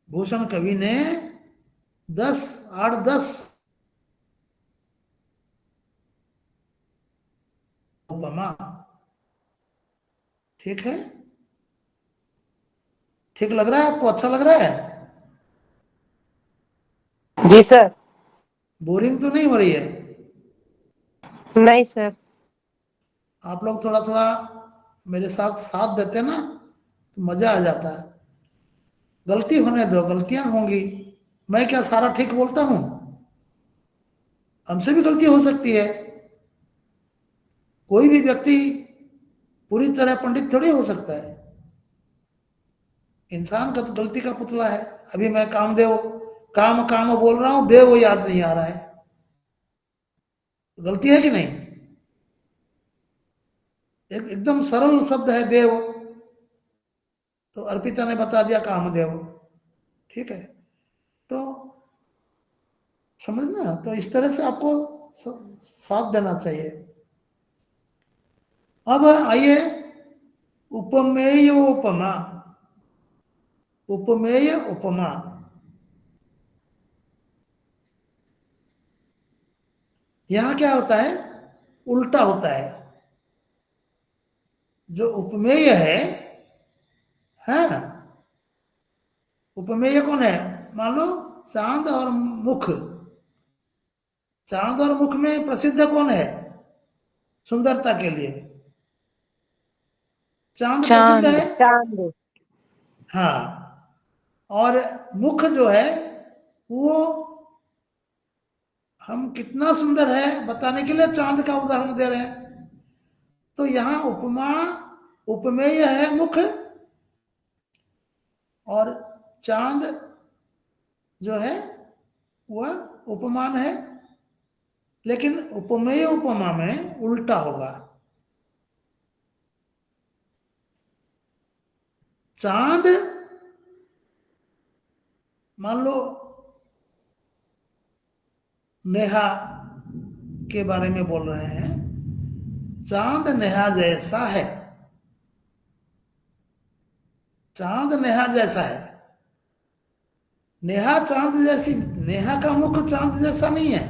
भूषण कवि ने 8-10 उपमा। ठीक है, ठीक लग रहा है आपको? अच्छा लग रहा है? जी सर। बोरिंग तो नहीं हो रही है? नहीं सर। आप लोग थोड़ा थोड़ा मेरे साथ साथ देते ना तो मजा आ जाता है। गलती होने दो, गलतियां होंगी। मैं क्या सारा ठीक बोलता हूं? हमसे भी गलती हो सकती है। कोई भी व्यक्ति पूरी तरह पंडित थोड़ी हो सकता है। इंसान का तो गलती का पुतला है। अभी मैं कामदेव, काम काम बोल रहा हूं, देव याद नहीं आ रहा है। गलती है कि नहीं? एकदम सरल शब्द है देव, तो अर्पिता ने बता दिया कामदेव। ठीक है, तो समझना, तो इस तरह से आपको साथ देना चाहिए। अब आइए उपमेय उपमा। उपमेय उपमा, यहां क्या होता है? उल्टा होता है। जो उपमेय है, हाँ, उपमेय कौन है? मान लो चांद और मुख। चांद और मुख में प्रसिद्ध कौन है सुंदरता के लिए? चांद प्रसिद्ध चांद। है। चांद। हाँ, और मुख जो है वो हम कितना सुंदर है बताने के लिए चांद का उदाहरण दे रहे हैं। तो यहां उपमा, उपमेय है मुख, और चांद जो है वह उपमान है। लेकिन उपमेय उपमा में उल्टा होगा। चांद, मान लो नेहा के बारे में बोल रहे हैं, चांद नेहा जैसा है। चांद नेहा जैसा है। नेहा चांद जैसी, नेहा का मुख चांद जैसा नहीं है।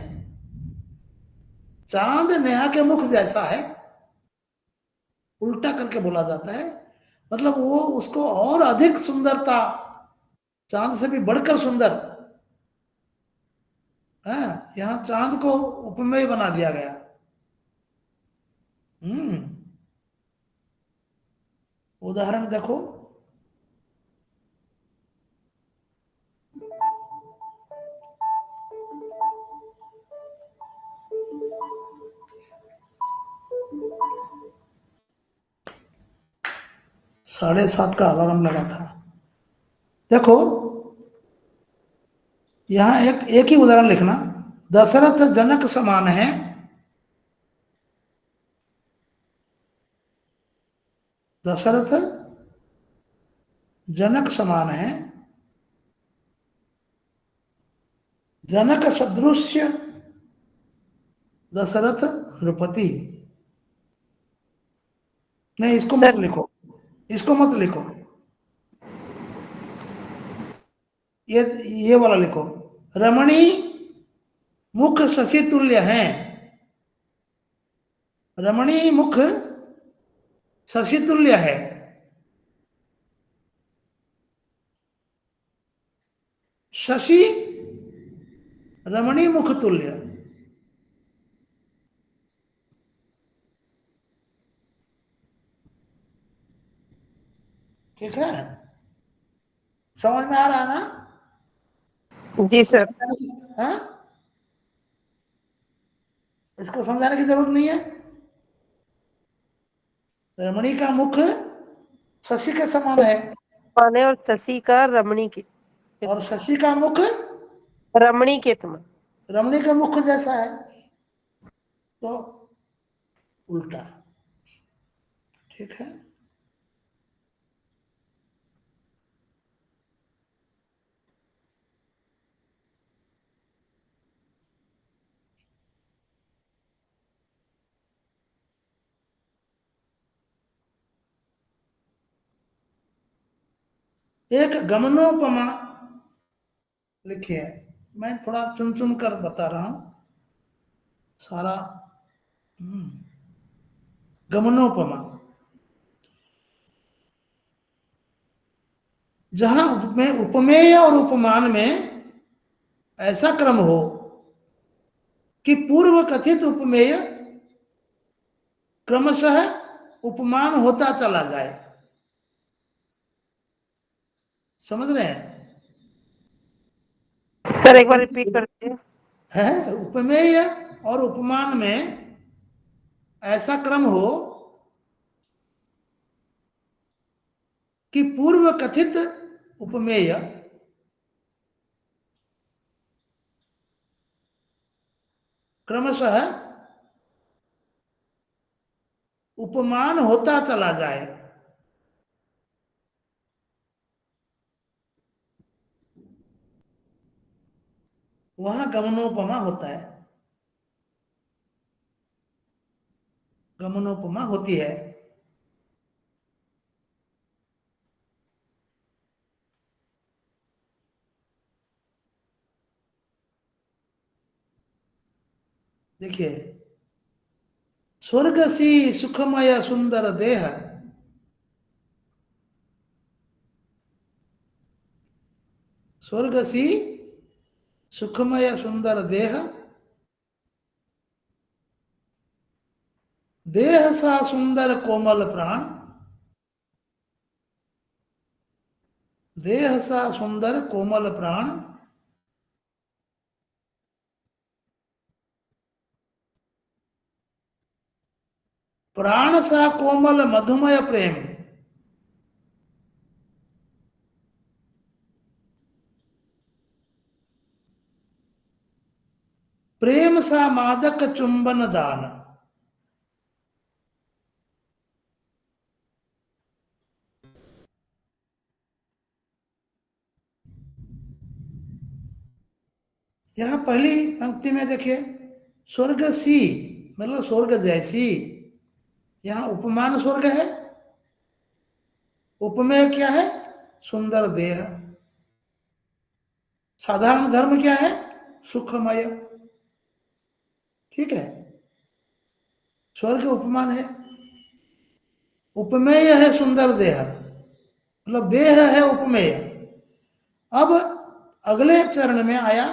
चांद नेहा के मुख जैसा है, उल्टा करके बोला जाता है। मतलब वो उसको और अधिक सुंदरता, चांद से भी बढ़कर सुंदर है। यहाँ चांद को उपमेय बना दिया गया। हम्म। उदाहरण देखो, साढ़े 7 का अलार्म लगा था। देखो, यहाँ एक एक ही उदाहरण लिखना। दशरथ जनक समान है। दशरथ जनक समान है। जनक सदृश दशरथ नृपति। नहीं, इसको मत सर लिखो, इसको मत लिखो, ये वाला लिखो। रमणी मुख शशि तुल्य है। रमणी मुख शशि तुल्य है। शशि रमणी मुख तुल्य। ठीक है, समझ में आ रहा है ना? जी इसको सर। समझाने की, हाँ? इसको समझाने की जरूरत नहीं है। रमणी का मुख शशि के समान है, पाने और शशि का रमणी के और शशि का मुख रमणी के तुम। रमणी के मुख जैसा है, तो उल्टा। ठीक है। एक गमनोपमा लिखिए। मैं थोड़ा चुन चुन कर बता रहा हूं सारा। गमनोपमा, जहां उपमेय और उपमान में ऐसा क्रम हो कि पूर्व कथित उपमेय क्रमशः उपमान होता चला जाए। समझ रहे हैं? सर एक बार रिपीट कर दीजिए। है, उपमेय और उपमान में ऐसा क्रम हो कि पूर्व कथित उपमेय क्रमशः उपमान होता चला जाए। वहां गमनोपमा होता है, गमनोपमा होती है। देखिए, स्वर्ग सी सुखमय सुंदर देह, स्वर्ग सी सुखमय सुंदर देह, देह सा सुंदर कोमल प्राण, देह सा सुंदर कोमल प्राण, प्राण सा कोमल मधुमय प्रेम, प्रेम सा मादक चुंबन दान। यहां पहली पंक्ति में देखिए, स्वर्ग सी मतलब स्वर्ग जैसी। यहां उपमान स्वर्ग है, उपमेय क्या है? सुंदर देह। साधारण धर्म क्या है? सुखमय। ठीक है, स्वर्ग उपमान है, उपमेय है सुंदर देह। मतलब देह है उपमेय। अब अगले चरण में आया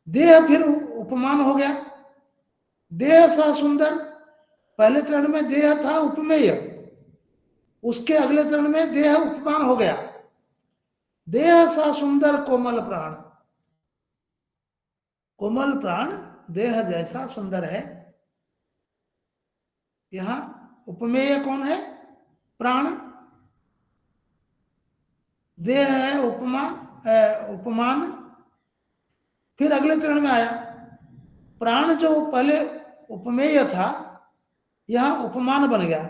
देह, फिर उपमान हो गया। देह सा सुंदर, पहले चरण में देह था उपमेय, उसके अगले चरण में देह उपमान हो गया। देह सा सुंदर कोमल प्राण, कोमल प्राण देह जैसा सुंदर है। यहां उपमेय कौन है? प्राण। देह है उपमा, उपमान। फिर अगले चरण में आया प्राण, जो पहले उपमेय था यहां उपमान बन गया।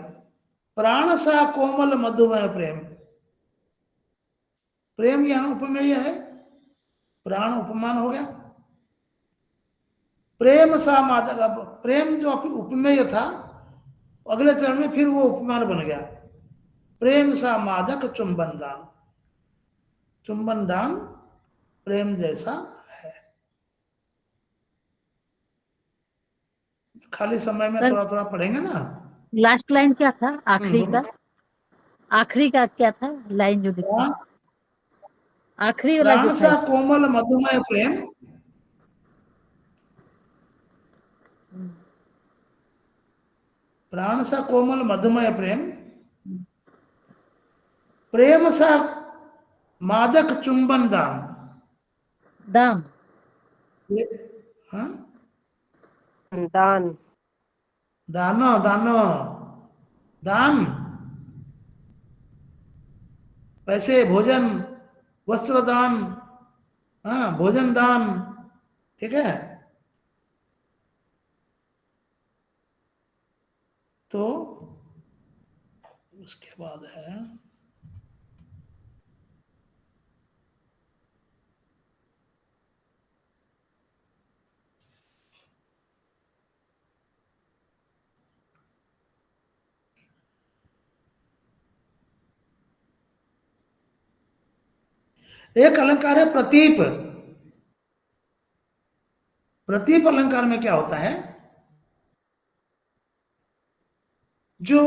प्राण सा कोमल मधुमय प्रेम, प्रेम यहां उपमेय है, प्राण उपमान हो गया। प्रेम सा मादक, अब प्रेम जो उपमेय था अगले चरण में फिर वो उपमान बन गया। प्रेम सा मादक चुंबन दान, चुंबन दान प्रेम जैसा है। खाली समय में सर थोड़ा थोड़ा पढ़ेंगे ना। लास्ट लाइन क्या था? आखिरी बोलो। का, आखिरी का क्या था लाइन जो लिखा है? आखिरी वाला जो प्राण था सा इसमें। कोमल मधुमय प्रेम, प्राण सा कोमल मधुमय प्रेम, प्रेम सा मादक चुंबन दान। दाम। हाँ? दान। दानो दानो, दान, पैसे, भोजन, वस्त्र दान, हाँ भोजन दान, ठीक है। तो उसके बाद है एक अलंकार है प्रतीप। प्रतीप अलंकार में क्या होता है? जो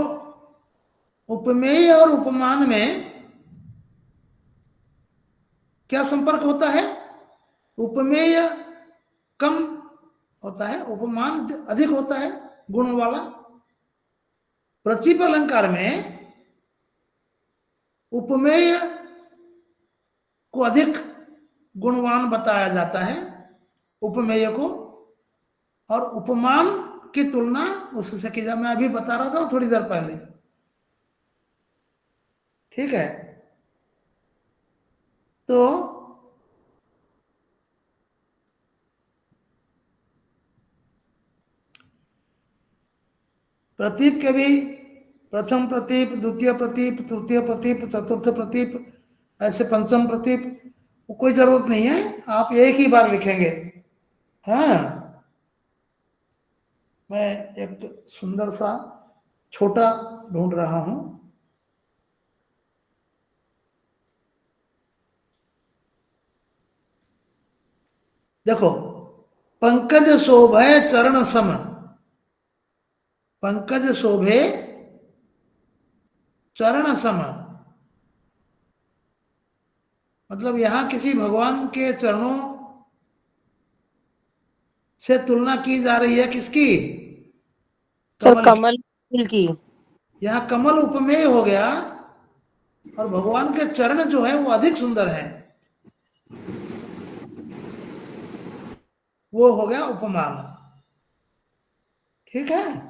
उपमेय और उपमान में क्या संपर्क होता है? उपमेय कम होता है, उपमान अधिक होता है गुण वाला। प्रतीप अलंकार में उपमेय को अधिक गुणवान बताया जाता है उपमेय को, और उपमान की तुलना उससे की जाए। मैं अभी बता रहा था थोड़ी देर पहले, ठीक है। तो प्रतीप के भी प्रथम प्रतीप, द्वितीय प्रतीप, तृतीय प्रतीप, चतुर्थ प्रतीप, ऐसे पंचम प्रतीप, कोई जरूरत नहीं है, आप एक ही बार लिखेंगे। हाँ, मैं एक सुंदर सा छोटा ढूंढ रहा हूं। देखो, पंकज शोभे चरण सम, पंकज शोभे चरण सम, मतलब यहां किसी भगवान के चरणों से तुलना की जा रही है। किसकी? सर कमल की। कमल फूल की। यहां कमल उपमेय हो गया और भगवान के चरण जो है वो अधिक सुंदर है, वो हो गया उपमान, ठीक है।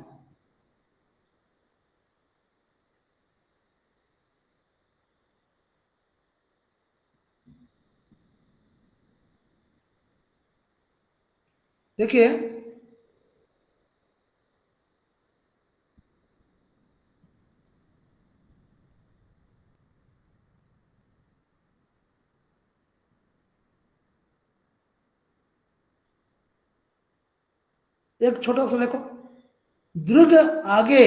देखिए, एक छोटा सा देखो, दृग आगे,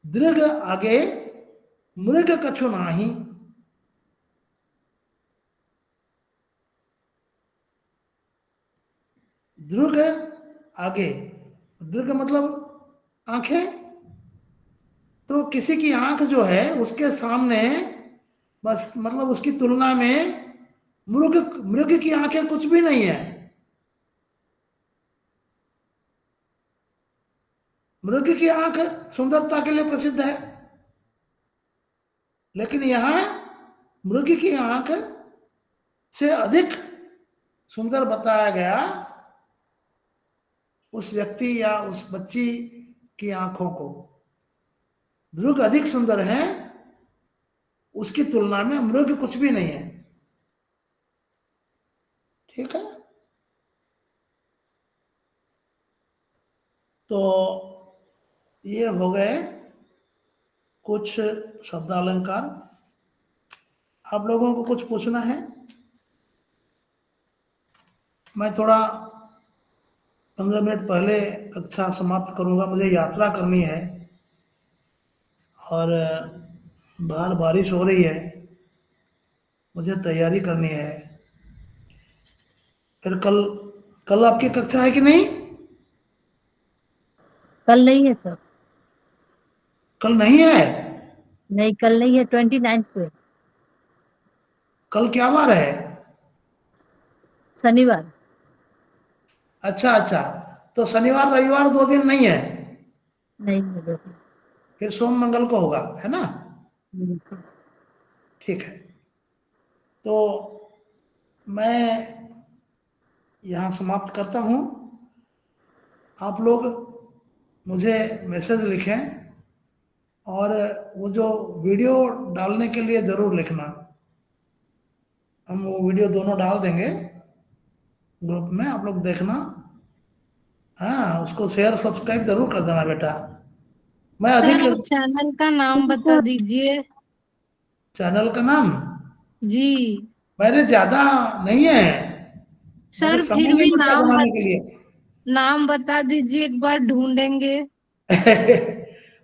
दृग आगे मृग कछु नाही, दृग आगे, दृग मतलब आंखें, तो किसी की आंख जो है उसके सामने बस मतलब उसकी तुलना में मृग मृग की आंखें कुछ भी नहीं है। मृग की आंख सुंदरता के लिए प्रसिद्ध है, लेकिन यहां मृग की आंख से अधिक सुंदर बताया गया उस व्यक्ति या उस बच्ची की आंखों को। मृग अधिक सुंदर है, उसकी तुलना में मृग कुछ भी नहीं है। ठीक है, तो ये हो गए कुछ शब्दालंकार। आप लोगों को कुछ पूछना है? मैं थोड़ा 15 मिनट पहले कक्षा समाप्त करूंगा, मुझे यात्रा करनी है और बाहर बारिश हो रही है, मुझे तैयारी करनी है। फिर कल कल आपकी कक्षा है कि नहीं? कल नहीं है सर। कल नहीं है? नहीं, कल नहीं है, 29 को है। कल क्या बार है? शनिवार। अच्छा अच्छा, तो शनिवार रविवार 2 दिन नहीं है, नहीं है बिल्कुल। फिर सोम मंगल को होगा, है ना? नहीं सर। ठीक है, तो मैं यहाँ समाप्त करता हूँ। आप लोग मुझे मैसेज लिखें और वो जो वीडियो डालने के लिए ज़रूर लिखना। हम वो वीडियो दोनों डाल देंगे ग्रुप में, आप लोग देखना। हाँ, उसको शेयर सब्सक्राइब जरूर कर देना बेटा। मैं सर अधिक आप चैनल का नाम बता दीजिए। चैनल का नाम जी मेरे ज्यादा नहीं है, मुझे सर, समय फिर नहीं भी मिलता बनाने के लिए। नाम बता दीजिए, एक बार ढूंढेंगे।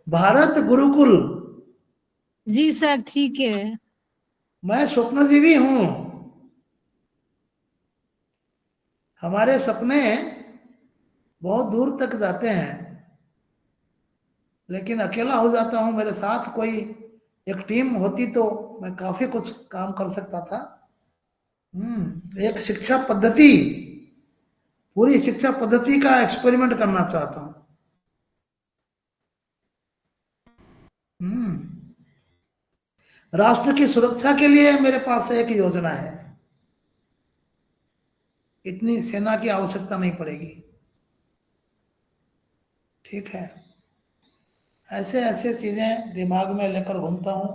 भारत गुरुकुल। जी सर, ठीक है। मैं स्वप्नजीवी हूँ। हमारे सपने बहुत दूर तक जाते हैं, लेकिन अकेला हो जाता हूँ। मेरे साथ कोई एक टीम होती तो मैं काफी कुछ काम कर सकता था। एक शिक्षा पद्धति, पूरी शिक्षा पद्धति का एक्सपेरिमेंट करना चाहता हूँ। राष्ट्र की सुरक्षा के लिए मेरे पास एक योजना है। इतनी सेना की आवश्यकता नहीं पड़ेगी। ठीक है, ऐसे ऐसे चीजें दिमाग में लेकर घूमता हूँ।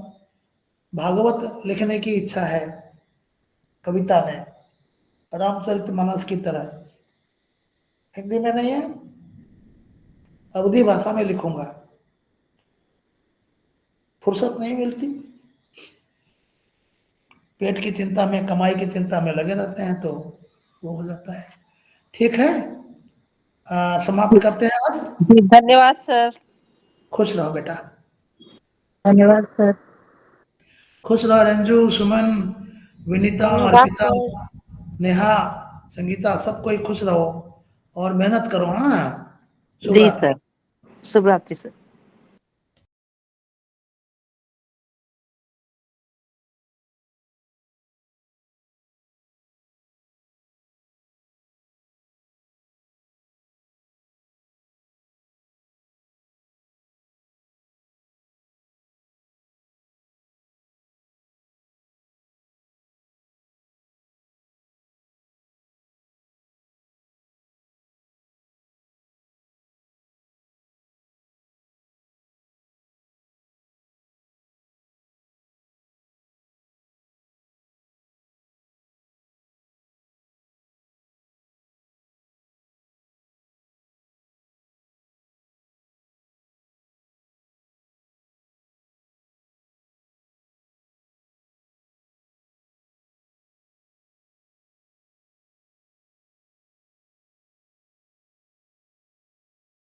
भागवत लिखने की इच्छा है कविता में, रामचरितमानस की तरह। हिंदी में नहीं है, अवधी भाषा में लिखूंगा। फुर्सत नहीं मिलती, पेट की चिंता में, कमाई की चिंता में लगे रहते हैं, तो वो हो जाता है। ठीक है, समाप्त करते हैं आज। जी धन्यवाद सर। खुश रहो बेटा। धन्यवाद सर। खुश रहो रंजू, सुमन, विनीता, धन्यवाद अर्पिता, सर। नेहा, संगीता, सब कोई खुश रहो और मेहनत करो। हाँ, शुभ जी रात्रि। सर, शुभ रात्रि सर।